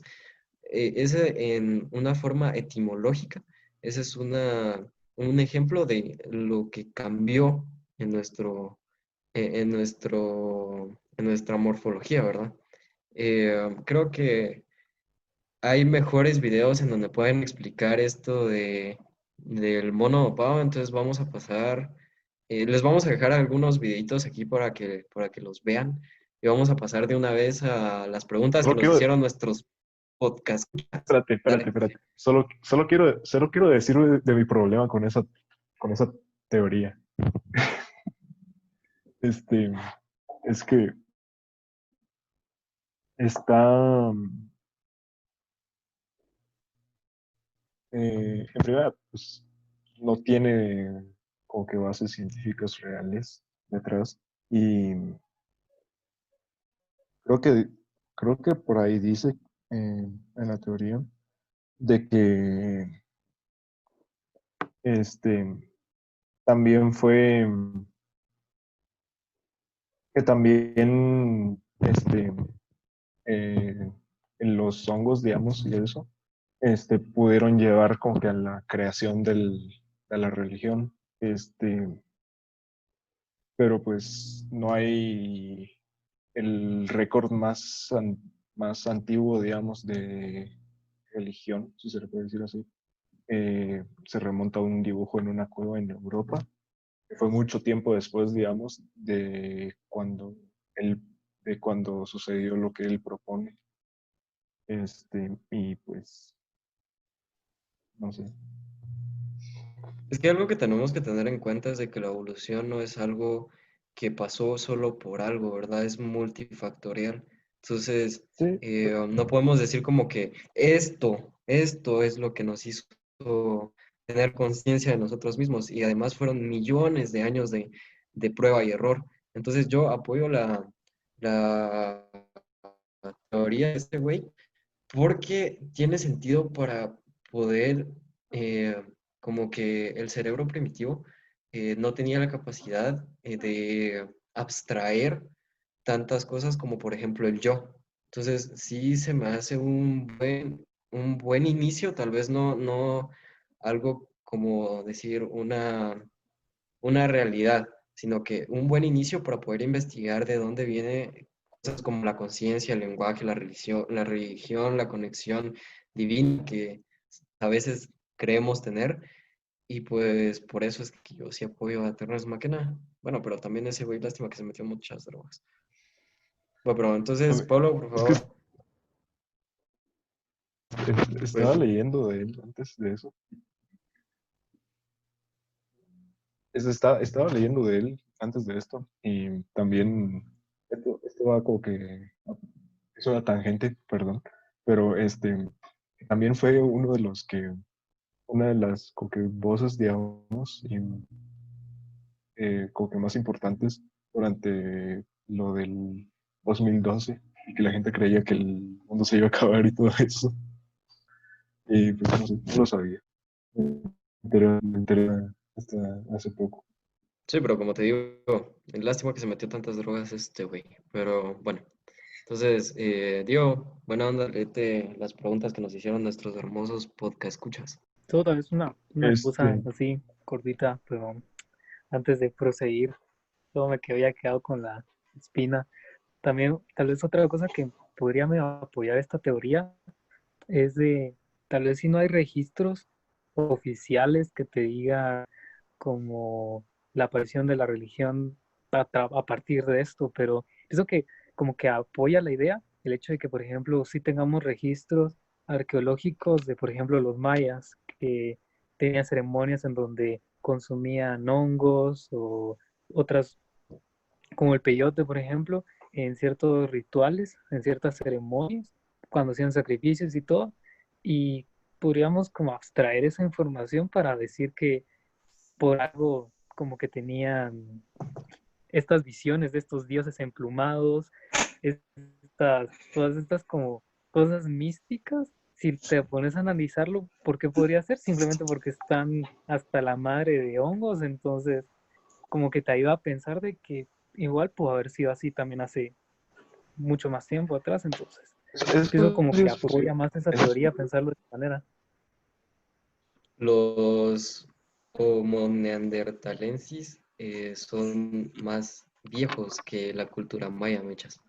ese en una forma etimológica, ese es un ejemplo de lo que cambió en en nuestra morfología, ¿verdad? Creo que hay mejores videos en donde pueden explicar esto del mono dopado, entonces vamos a pasar, les vamos a dejar algunos videitos aquí para que los vean y vamos a pasar de una vez a las preguntas que Solo nos quiero, hicieron nuestros podcasts. espérate, Dale. espérate. Solo quiero decir de mi problema con esa teoría. Este, es que está, en primera, pues no tiene como que bases científicas reales detrás. Y creo que, creo que por ahí dice en la teoría de que este también fue que también eh, en los hongos, digamos, y eso, pudieron llevar como que a la creación de la religión. Pero pues no hay el récord más antiguo, digamos, de religión, si se le puede decir así. Se remonta a un dibujo en una cueva en Europa, que fue mucho tiempo después, digamos, él, de cuando sucedió lo que él propone. Y pues, no sé. Es que algo que tenemos que tener en cuenta es de que la evolución no es algo que pasó solo por algo, ¿verdad? Es multifactorial. Entonces, Sí, no podemos decir como que esto es lo que nos hizo tener conciencia de nosotros mismos. Y además fueron millones de años de prueba y error. Entonces, yo apoyo la teoría de este güey porque tiene sentido para poder, eh, como que el cerebro primitivo no tenía la capacidad de abstraer tantas cosas como por ejemplo el yo. Entonces, sí se me hace un buen inicio, tal vez no algo como decir una realidad, sino que un buen inicio para poder investigar de dónde viene cosas como la conciencia, el lenguaje, la conexión divina que a veces creemos tener. Y pues por eso es que yo sí apoyo a Terrence McKenna. Bueno, pero también ese güey, lástima que se metió muchas drogas. Bueno, pero a entonces, ver, Pablo, por es que favor, estaba pues leyendo de él antes de eso. Estaba leyendo de él antes de esto y también esto va como que es una tangente, perdón, pero también fue una de las como que voces, digamos, y, como que más importantes durante lo del 2012 y que la gente creía que el mundo se iba a acabar y todo eso. Y pues no sé, no lo sabía. Me enteré hasta hace poco. sí, pero como te digo, lástima que se metió tantas drogas este güey. Pero bueno. Entonces, Dio, buena onda, léete las preguntas que nos hicieron nuestros hermosos podcast escuchas. Todo tal vez una cosa Este, así cortita, pero antes de proseguir, todo me que había quedado con la espina. También, tal vez otra cosa que podría me apoyar esta teoría es de, tal vez si no hay registros oficiales que te diga como la aparición de la religión a partir de esto, pero eso que como que apoya la idea, el hecho de que, por ejemplo, si tengamos registros arqueológicos de, por ejemplo, los mayas, que tenían ceremonias en donde consumían hongos o otras, como el peyote, por ejemplo, en ciertos rituales, en ciertas ceremonias, cuando hacían sacrificios y todo, y podríamos como abstraer esa información para decir que por algo como que tenían estas visiones de estos dioses emplumados, todas estas como cosas místicas. Si te pones a analizarlo, ¿por qué podría ser? Simplemente porque están hasta la madre de hongos, entonces como que te ayuda a pensar de que igual pudo haber sido así también hace mucho más tiempo atrás, entonces Es pienso como que curioso, sí. apoya más esa teoría pensarlo de esa manera. Los Homo neanderthalensis son más viejos que la cultura maya, mechas.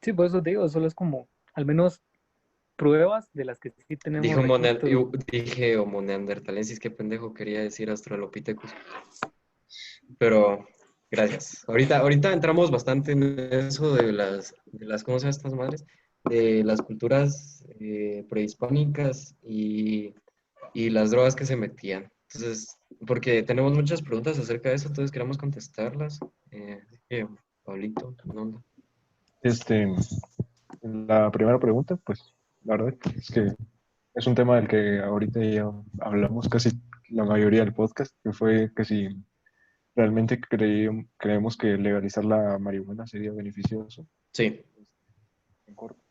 Sí, por eso te digo, solo es como, al menos pruebas de las que sí tenemos registros. Dije Homo neanderthalensis, qué pendejo quería decir Australopithecus. Pero gracias. Ahorita entramos bastante en eso de las ¿cómo se llaman estas madres? De las culturas prehispánicas y las drogas que se metían. Entonces, porque tenemos muchas preguntas acerca de eso, entonces queremos contestarlas. Así que, Pablito, ¿qué onda? La primera pregunta, pues la verdad es que es un tema del que ahorita ya hablamos casi la mayoría del podcast, que fue que si realmente creemos que legalizar la marihuana sería beneficioso. Sí, En corto.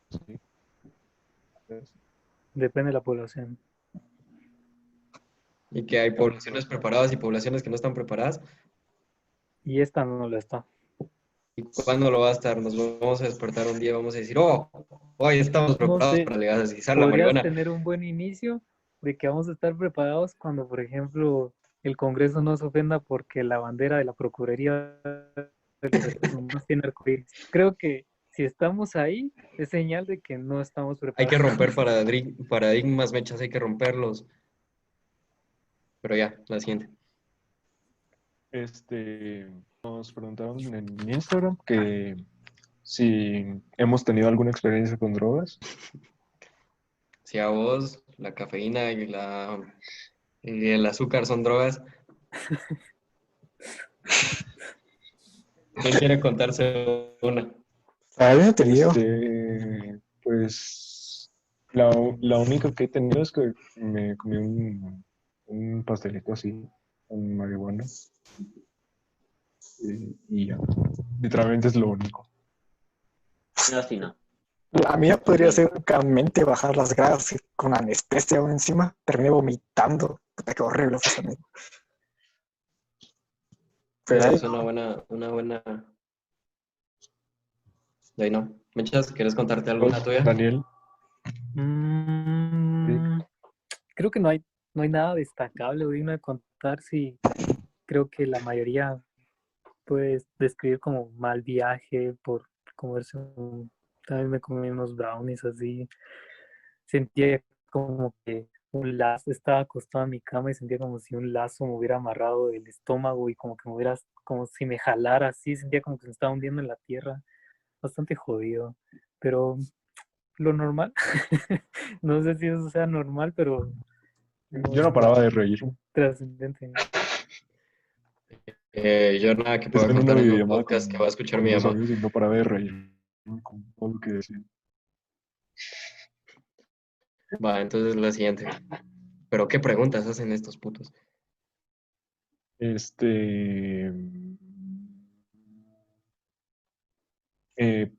Sí. Depende de la población. y que hay poblaciones preparadas y poblaciones que no están preparadas. Y esta no lo está. ¿Y cuándo lo va a estar? Nos vamos a despertar un día y vamos a decir, oh, hoy estamos No preparados sé, para legalizar la podrías marihuana. tener un buen inicio de que vamos a estar preparados cuando, por ejemplo, el Congreso no se ofenda porque la bandera de la Procuraduría de los Derechos Humanos tiene arcoíris. Creo que si estamos ahí, es señal de que no estamos Hay que preparados. romper paradigmas, mechas, hay que romperlos. Pero ya, la siguiente. Nos preguntaron en Instagram que si hemos tenido alguna experiencia con drogas. Si a vos la cafeína y el azúcar son drogas, ¿quién quiere contarse una? A mí no te digo. Pues la única que he tenido es que me comí un pastelito así con marihuana y ya. Literalmente es lo único. No, sí, no. La mía podría Bien. ser únicamente bajar las gradas y con anestesia aún encima. Terminé vomitando. Puta, qué horrible fue esa mierda. Pero ahí, Es una buena. De ahí no. Mechas, ¿quieres contarte alguna tuya? Daniel, Mm, creo que no hay nada destacable o digno de contar. Sí, creo que la mayoría puedes describir como mal viaje por comerse también me comí unos brownies así. Sentía como que un lazo, estaba acostado en mi cama y sentía como si un lazo me hubiera amarrado el estómago y como que me hubiera, como si me jalara así, sentía como que me estaba hundiendo en la tierra. Bastante jodido, pero lo normal. No sé si eso sea normal, pero no yo es no paraba de tan reír. trascendente. Yo nada que pueda Estaba en una contar en un videollamada podcast que va a escuchar con mi dos mamá. amigos y no paraba de reír con todo lo que decía. Va, entonces la siguiente. ¿Pero qué preguntas hacen estos putos? Este. eh,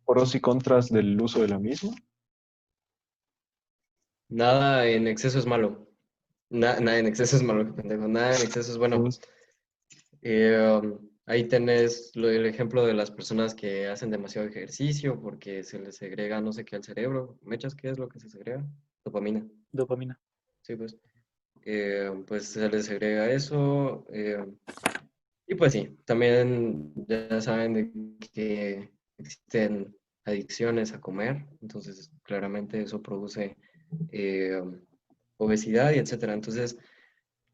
Pros y contras del uso de la misma. Nada en exceso es malo. Nada en exceso es malo, qué pendejo. Nada en exceso es bueno. Pues, Ahí tenés el ejemplo de las personas que hacen demasiado ejercicio porque se les segrega no sé qué al cerebro. ¿Mechas qué es lo que se segrega? Dopamina. Dopamina. Sí, pues. Pues se les segrega eso. Y pues sí, también ya saben de que existen adicciones a comer. Entonces, claramente eso produce eh, obesidad y etcétera. Entonces,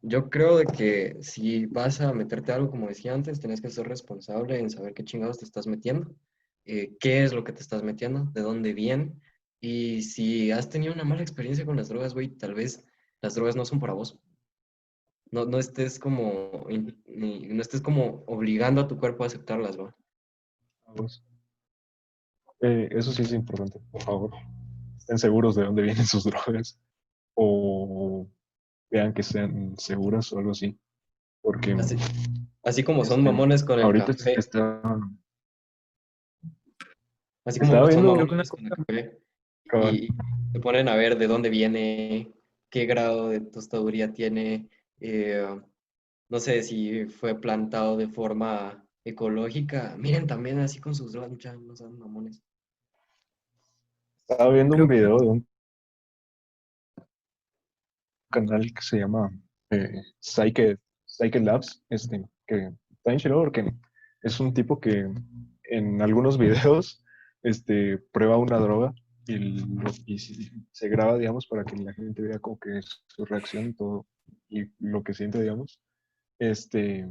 yo creo de que si vas a meterte algo, como decía antes, tienes que ser responsable en saber qué chingados te estás metiendo, qué es lo que te estás metiendo, de dónde viene. Y si has tenido una mala experiencia con las drogas, güey, tal vez las drogas no son para vos. No estés como, no estés como obligando a tu cuerpo a aceptarlas, güey. pues, eso sí es importante, por favor. Estén seguros de dónde vienen sus drogas o vean que sean seguras o algo así. Porque Así como son este, mamones con el ahorita café, así estaba como son viendo Creo que una mamones con el cosa, café cabal, y se ponen a ver de dónde viene, qué grado de tostaduría tiene, eh, no sé si fue plantado de forma ecológica. Miren, también así con sus lanchas, no sean mamones. Estaba viendo un Creo, video de un canal que se llama Psyche Labs, que está bien chido porque es un tipo que en algunos videos prueba una droga se graba, digamos, para que la gente vea como que es su reacción y todo, y lo que siente, digamos. Este,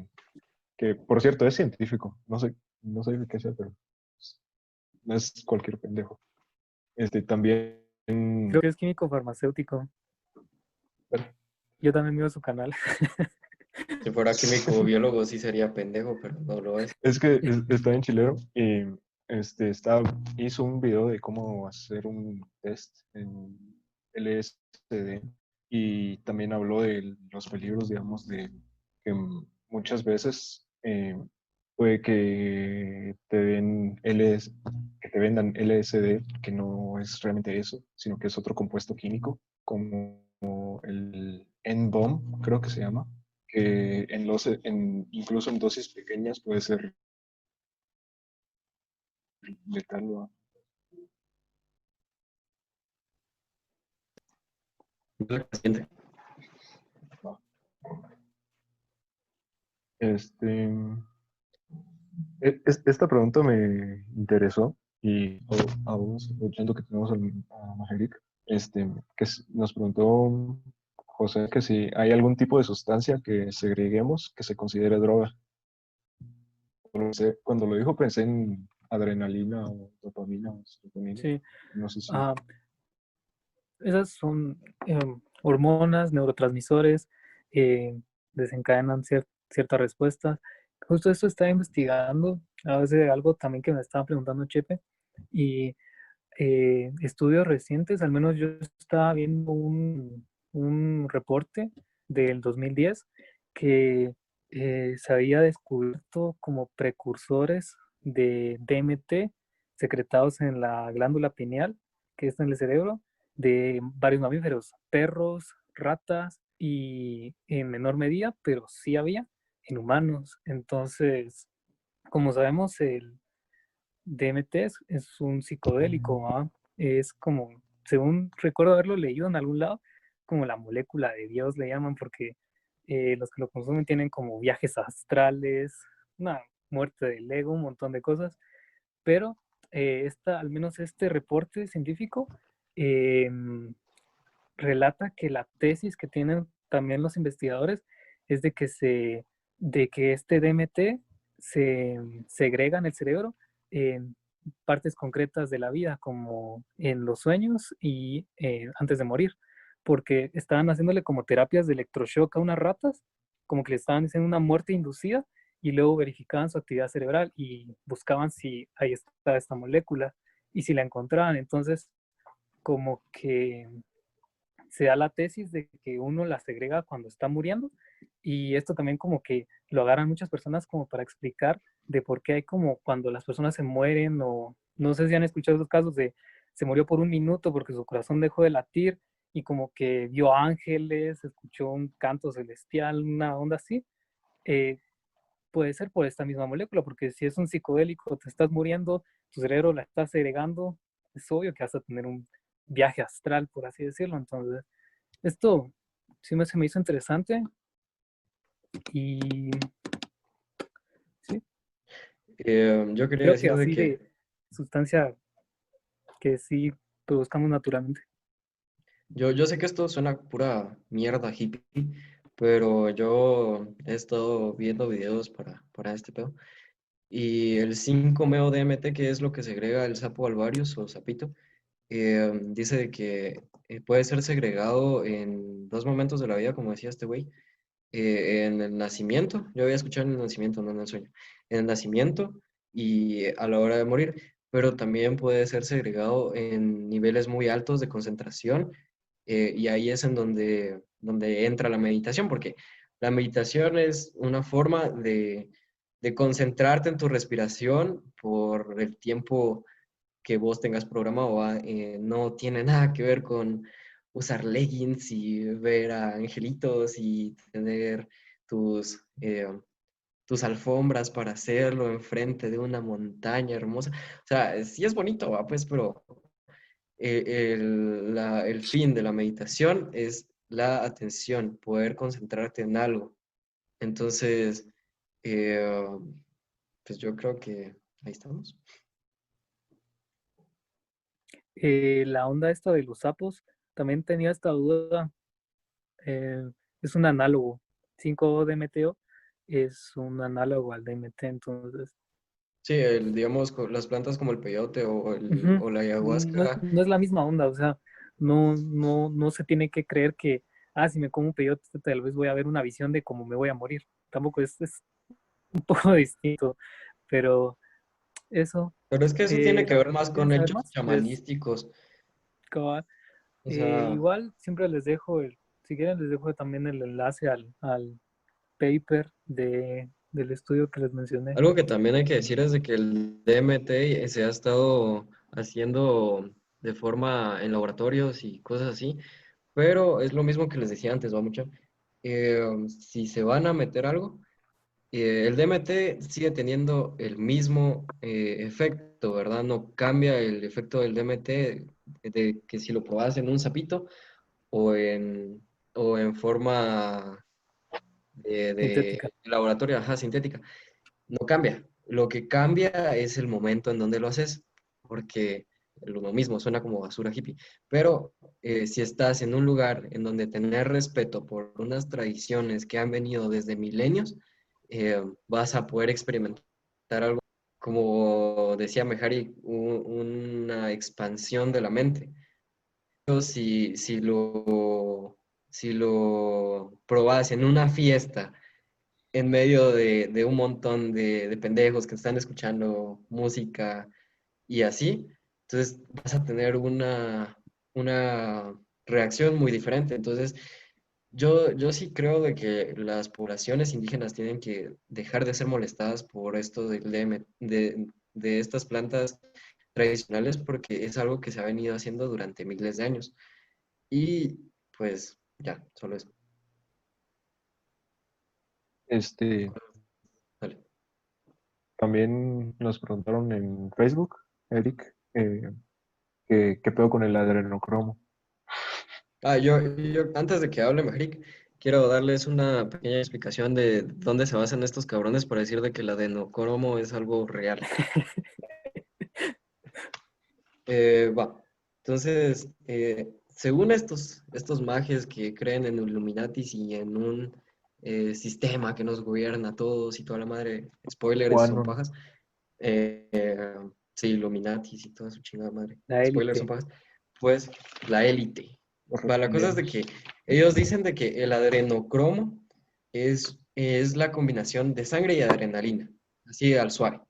que por cierto es científico, no sé de qué sea, pero no es cualquier pendejo. También, creo que es químico farmacéutico. Yo también miro su canal. Si fuera químico o biólogo sí sería pendejo, pero no lo es. es que está en chilero y hizo un video de cómo hacer un test en LSD y también habló de los peligros, digamos, de que muchas veces puede que que te vendan LSD, que no es realmente eso, sino que es otro compuesto químico, como el N-bomb, creo que se llama, que incluso en dosis pequeñas puede ser letal. ¿No? No. Este, Esta pregunta me interesó y aún aprovechando que tenemos a Majerik, nos preguntó José que si hay algún tipo de sustancia que segreguemos que se considere droga. Cuando lo dijo pensé en adrenalina o dopamina o serotonina. Sí. No sé si... Ah, esas son hormonas, neurotransmisores, eh, desencadenan ciertas respuestas. Justo esto estaba investigando, a veces algo también que me estaba preguntando Chepe, y estudios recientes, al menos yo estaba viendo un reporte del 2010 que se había descubierto como precursores de DMT secretados en la glándula pineal, que está en el cerebro, de varios mamíferos, perros, ratas y en menor medida, pero sí había en humanos. Entonces, como sabemos, el DMT es un psicodélico, ¿va? Es como, según recuerdo haberlo leído en algún lado, como la molécula de Dios le llaman, porque los que lo consumen tienen como viajes astrales, una muerte del ego, un montón de cosas, pero al menos este reporte científico eh, relata que la tesis que tienen también los investigadores es de que este DMT se segrega en el cerebro en partes concretas de la vida, como en los sueños y antes de morir, porque estaban haciéndole como terapias de electroshock a unas ratas, como que le estaban haciendo una muerte inducida y luego verificaban su actividad cerebral y buscaban si ahí está esta molécula y si la encontraban. Entonces, como que se da la tesis de que uno la segrega cuando está muriendo y esto también como que lo agarran muchas personas como para explicar de por qué hay como cuando las personas se mueren o no sé si han escuchado esos casos de se murió por un minuto porque su corazón dejó de latir y como que vio ángeles, escuchó un canto celestial, una onda así. eh, Puede ser por esta misma molécula, porque si es un psicodélico, te estás muriendo, tu cerebro la está segregando, es obvio que vas a tener un viaje astral, por así decirlo. Entonces, esto se me hizo interesante y sí, Yo quería creo que decir de así que de sustancia que sí produzcamos naturalmente. yo sé que esto suena pura mierda hippie, pero yo he estado viendo videos para este pedo. Y el 5-MeO-DMT, que es lo que segrega el sapo alvarius o sapito, dice de que puede ser segregado en dos momentos de la vida, como decía este güey. En el nacimiento, yo había escuchado en el nacimiento, no en el sueño, en el nacimiento y a la hora de morir, pero también puede ser segregado en niveles muy altos de concentración y ahí es en donde entra la meditación, porque la meditación es una forma de concentrarte en tu respiración por el tiempo que vos tengas programado, ¿va? No tiene nada que ver con usar leggings y ver a angelitos y tener tus, tus alfombras para hacerlo enfrente de una montaña hermosa. O sea, sí es bonito, ¿va? Pues, pero el fin de la meditación es la atención, poder concentrarte en algo. Entonces, eh, pues yo creo que ahí estamos. La onda esta de los sapos, también tenía esta duda. eh, es un análogo. 5-DMTO es un análogo al DMT, entonces. Sí, digamos, las plantas como el peyote Ujú. o la No es, ayahuasca. no es la misma onda, o sea, no se tiene que creer que, si me como un peyote, tal vez voy a ver una visión de cómo me voy a morir. Tampoco es un poco distinto, pero eso, Pero es que eso tiene que la ver verdad, más ¿quieren con saber hechos más? chamanísticos. Cabal. O sea, Igual, siempre les dejo, si quieren, les dejo también el enlace al paper del estudio que les mencioné. algo que también hay que decir es de que el DMT se ha estado haciendo de forma en laboratorios y cosas así, pero es lo mismo que les decía antes, va mucho. Si se van a meter algo, el DMT sigue teniendo el mismo efecto, ¿verdad? No cambia el efecto del DMT de que si lo probas en un sapito o o en forma Sintética. de laboratorio, ajá, sintética. No cambia. Lo que cambia es el momento en donde lo haces, porque lo mismo suena como basura hippie. Pero si estás en un lugar en donde tener respeto por unas tradiciones que han venido desde milenios, vas a poder experimentar algo, como decía Mehari, una expansión de la mente. Pero si lo probás en una fiesta, en medio de un montón de pendejos que están escuchando música y así, entonces vas a tener una reacción muy diferente. Entonces, yo sí creo de que las poblaciones indígenas tienen que dejar de ser molestadas por esto de estas plantas tradicionales porque es algo que se ha venido haciendo durante miles de años. Y pues ya, solo eso. Este, Dale. también nos preguntaron en Facebook, Eric, qué pedo con el adrenocromo. Yo antes de que hable Mejic, quiero darles una pequeña explicación de dónde se basan estos cabrones para decir de que el adenocromo es algo real. Va. Entonces, según estos mages que creen en Illuminatis y en un sistema que nos gobierna a todos y toda la madre, spoilers son Quanon, pajas. Sí, Illuminatis y toda su chingada madre. La Spoilers son élite. pajas. Pues la élite. los Va, la cosa es de reptilianos. que ellos dicen de que el adrenocromo es la combinación de sangre y adrenalina, así al suave.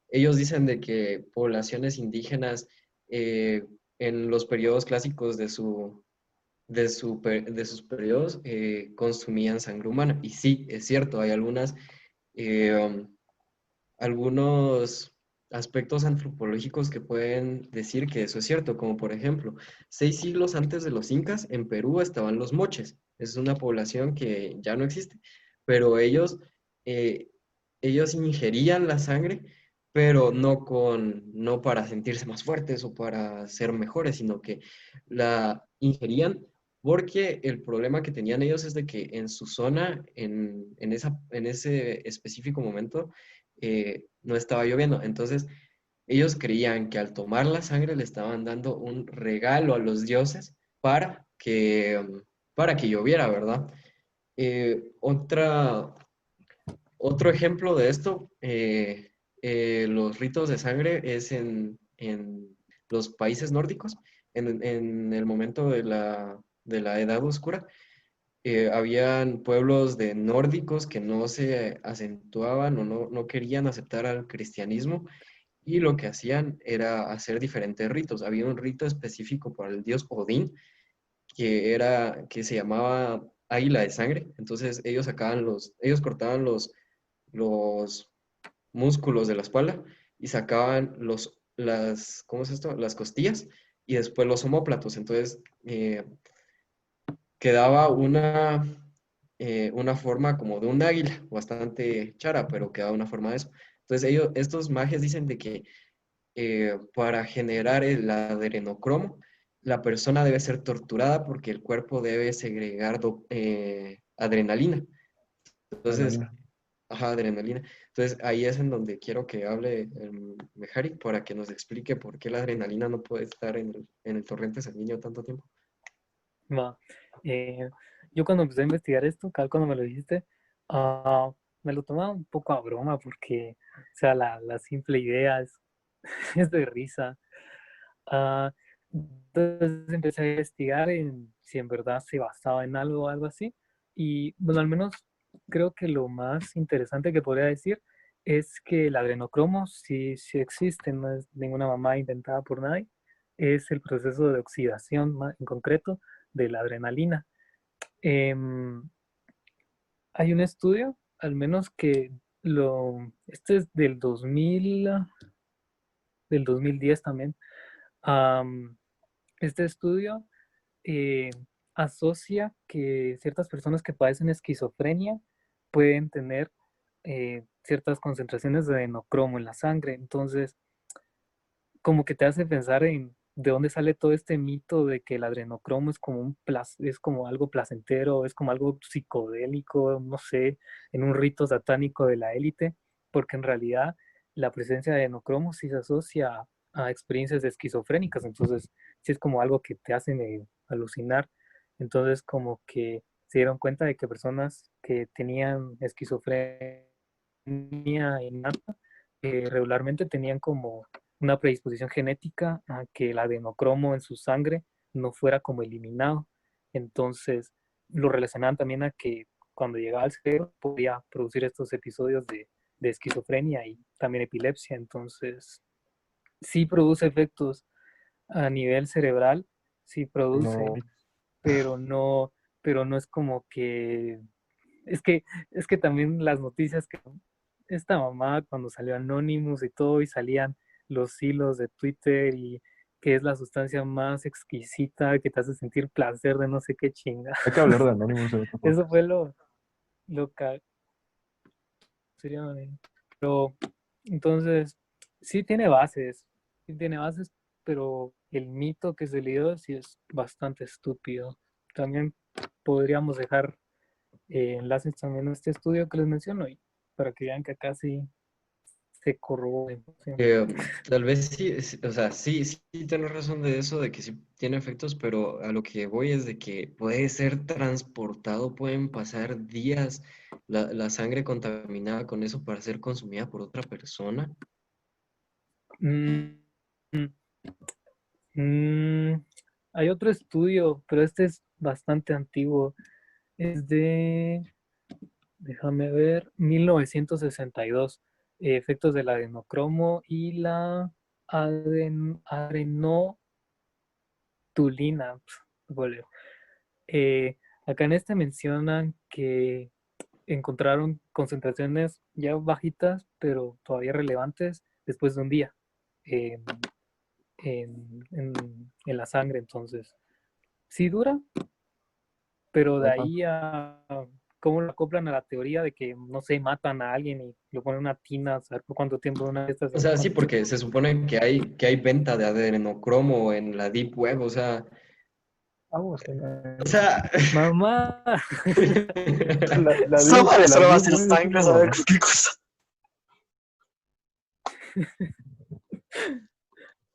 Ellos dicen de que poblaciones indígenas eh, en los periodos clásicos de sus periodos consumían sangre humana. Y sí, es cierto, hay eh, algunos aspectos antropológicos que pueden decir que eso es cierto, como por ejemplo, 6 siglos antes de los incas, en Perú estaban los moches. Es una población que ya no existe, pero eh, ellos ingerían la sangre, pero no para sentirse más fuertes o para ser mejores, sino que la ingerían porque el problema que tenían ellos es de que en su zona, en ese específico momento, no estaba lloviendo. Entonces, ellos creían que al tomar la sangre le estaban dando un regalo a los dioses para que lloviera, ¿verdad? Otro ejemplo de esto, los ritos de sangre es en los países nórdicos, en el momento de la Edad Oscura habían pueblos de nórdicos que no se acentuaban o no querían aceptar al cristianismo y lo que hacían era hacer diferentes ritos. Había un rito específico para el dios Odín que se llamaba águila de sangre. Entonces ellos cortaban los músculos de la espalda y sacaban ¿cómo es esto? Las costillas y después los omóplatos. Entonces quedaba una forma como de un águila, bastante chara, pero que da una forma de eso. Entonces estos mages dicen de que para generar el adrenocromo, la persona debe ser torturada porque el cuerpo debe segregar adrenalina. Entonces, Adrenalina. ajá, adrenalina. Entonces ahí es en donde quiero que hable Mejari para que nos explique por qué la adrenalina no puede estar en el torrente sanguíneo tanto tiempo. Va. Eh, yo cuando empecé a investigar esto, cuando me lo dijiste, me lo tomaba un poco a broma porque, o sea, la simple idea es, es de risa. Ah, entonces empecé a investigar en si en verdad se basaba en algo o algo así. Y bueno, al menos creo que lo más interesante que podría decir es que el adrenocromo sí existe, no es ninguna mamá inventada por nadie. Es el proceso de oxidación en concreto de la adrenalina. Em, hay un estudio, al menos que este es del 2010 también. Am, este estudio eh, asocia que ciertas personas que padecen esquizofrenia pueden tener ciertas concentraciones de adrenocromo en la sangre. Entonces, como que te hace pensar en de dónde sale todo este mito de que el adrenocromo es como es como algo placentero, es como algo psicodélico, no sé, en un rito satánico de la élite, porque en realidad la presencia de adrenocromo sí se asocia a experiencias esquizofrénicas, entonces sí es como algo que te hace alucinar. Entonces como que se dieron cuenta de que personas que tenían esquizofrenia innata regularmente tenían como una predisposición genética a que el adenocromo en su sangre no fuera como eliminado. Entonces, lo relacionaban también a que cuando llegaba al cerebro podía producir estos episodios de esquizofrenia y también epilepsia. Entonces, sí produce efectos a nivel cerebral, sí produce, No, pero no, pero no es como que es que también las noticias que esta mamá cuando salió Anonymous y todo y salían los hilos de Twitter y que es la sustancia más exquisita que te hace sentir placer de no sé qué chinga. hay que hablar de Anonymous en otro Eso podcast. fue lo que sería, pero entonces sí tiene bases, pero el mito que se le dio sí es bastante estúpido. También podríamos dejar enlaces también a este estudio que les menciono y para que vean que acá sí se corroboren. ¿Sí? Tal vez sí, o sea, sí tienes razón de eso, de que sí tiene efectos, pero a lo que voy es de que puede ser transportado, pueden pasar días la sangre contaminada con eso para ser consumida por otra persona. Mm, mm, mm, hay otro estudio, pero este es bastante antiguo. Es déjame ver, 1962. Efectos del adenocromo y la adenotulina. Vale. Acá en este mencionan que encontraron concentraciones ya bajitas, pero todavía relevantes después de un día en, en la sangre. Entonces, sí dura, pero de Ajá. ahí a cómo lo acoplan a la teoría de que, no sé, matan a alguien y lo ponen en una tina, saber por cuánto tiempo una de estas, O sea, sí, porque se supone que hay venta de adrenocromo en la Deep Web, Vamos, o sea, mamá. Súbale La solo Deep más el Web es sangre, una a ver mamá. qué cosa.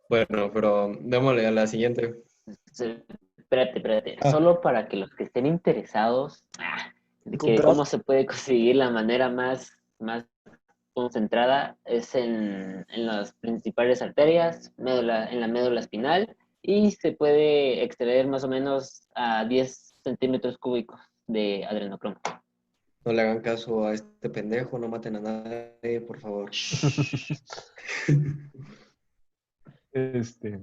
bueno, pero démosle a la siguiente. Espérate. Ah, Solo para que los que estén interesados de que Encontrar cómo se puede conseguir la manera más concentrada es en las principales arterias, en la médula espinal, y se puede extraer más o menos a 10 centímetros cúbicos de adrenocromo. No le hagan caso a este pendejo, no maten a nadie, por favor. este,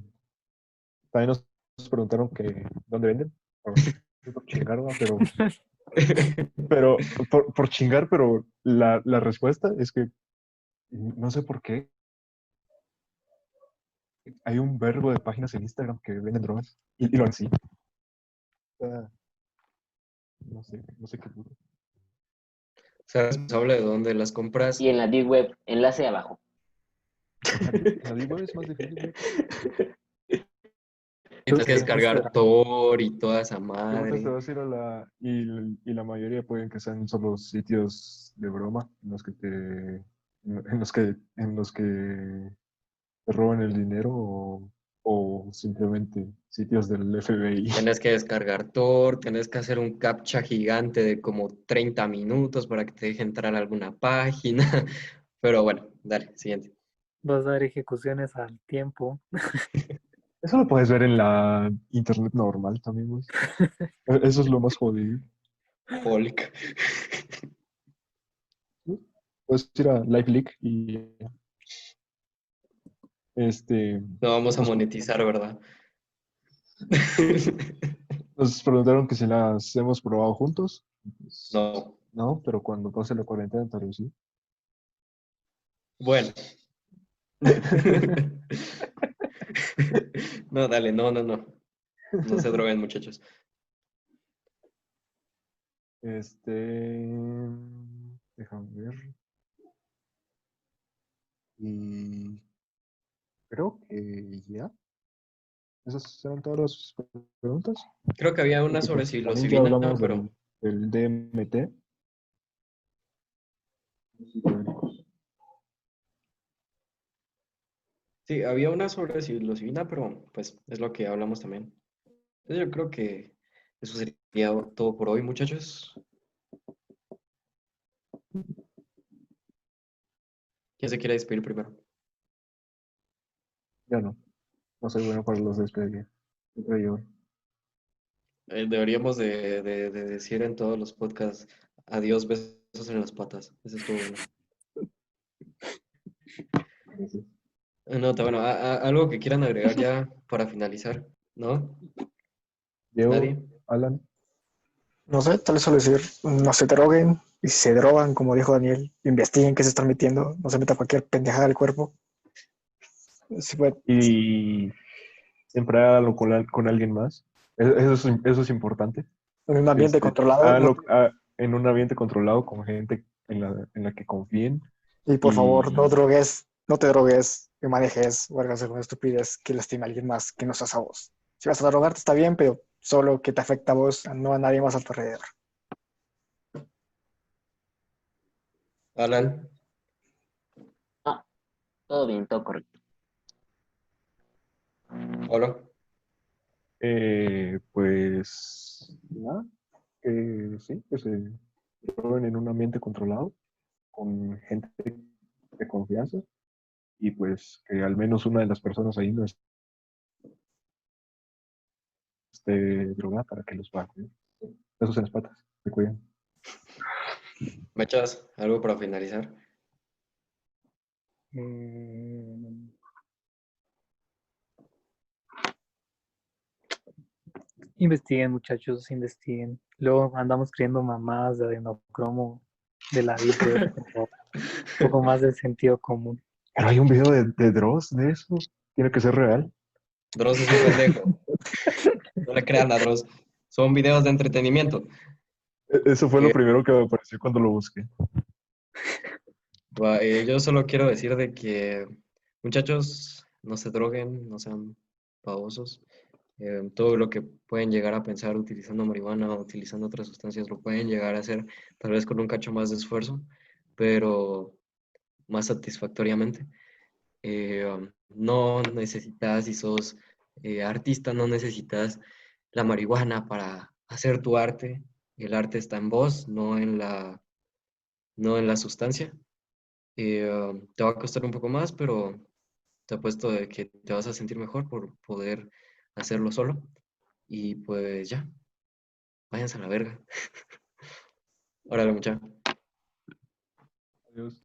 también nos preguntaron que dónde venden. Bueno, no por chingar, ¿no? Pero por chingar, pero la respuesta es que no sé por qué hay un verbo de páginas en Instagram que venden drogas y lo han sí. Ah, no sé qué. Ser responsable de dónde las compras. Y en la Deep Web, enlace abajo. La Deep Web es más difícil, ¿no? Tienes que En descargar Instagram. Tor y toda esa Te metes, te madre. vas a ir a la... Y la mayoría pueden que sean solo sitios de broma en los que en los que te roban el dinero o simplemente sitios del FBI. Tienes que descargar Tor, tienes que hacer un captcha gigante de como 30 minutos para que te deje entrar a alguna página. Pero bueno, dale, siguiente. Vas a dar ejecuciones al tiempo. Eso lo puedes ver en la internet normal también, güey. Eso es lo más jodido. Hulk. ¿Sí? Puedes ir a LiveLeak y este, No vamos a nos, monetizar, ¿verdad? nos preguntaron que si las hemos probado juntos. Pues, No. no, pero cuando pase la cuarentena, tal vez sí. Bueno. No, dale, no, no, no. No se droguen, muchachos. Déjame ver. Y creo que ya. Esas eran todas las preguntas. Creo que había una Porque sobre pues también ya psilocibina, hablamos pero del DMT. sí, había una sobre psilocibina, pero pues es lo que hablamos también. Entonces yo creo que eso sería todo por hoy, muchachos. ¿Quién se quiere despedir primero? Ya no. No soy bueno para los despedidos. Siempre yo. Deberíamos de decir en todos los podcasts, adiós, besos en las patas. Eso estuvo bueno. Gracias. No, está bueno. Algo que quieran agregar ya para finalizar, ¿no? Diego, ¿Nadie? Alan, No sé, tal vez solo decir, no se droguen, y si se drogan, como dijo Daniel, investiguen qué se están metiendo, no se meta cualquier pendejada al cuerpo. Sí, bueno, y siempre hágalo con alguien más. Eso es importante. en un ambiente Este, controlado, hágalo en un ambiente controlado con gente en la que confíen. y por favor, no Y drogues, no te drogues, que manejes o hagas alguna estupidez que lastime a alguien más que no seas a vos. Si vas a drogarte está bien, pero solo que te afecta a vos, no a nadie más a tu alrededor. Alan, No, todo bien, todo correcto. hola. pues nada, que sí, que se droguen en un ambiente controlado, con gente de confianza, y pues que al menos una de las personas ahí no esté drogada para que los paguen. Besos en las patas, se cuidan. ¿Me echas algo para finalizar? Mm, Investiguen, muchachos, investiguen. Luego andamos creyendo mamadas de adenocromo de la Deep Web. Por favor. Un poco más de sentido común. Pero hay un video de Dross de eso. Tiene que ser real. Dross es un pendejo. No le crean a Dross. Son videos de entretenimiento. Eso fue lo Eh, primero que me apareció cuando lo busqué. yo solo quiero decir de que, muchachos, no se droguen, no sean pavosos. Todo lo que pueden llegar a pensar utilizando marihuana o utilizando otras sustancias lo pueden llegar a hacer tal vez con un cacho más de esfuerzo, pero más satisfactoriamente. No necesitas, si sos artista, no necesitas la marihuana para hacer tu arte. El arte está en vos, no en la sustancia. Te va a costar un poco más, pero te apuesto de que te vas a sentir mejor por poder hacerlo solo. Y pues ya, váyanse a la verga. Órale, muchacho. Adiós.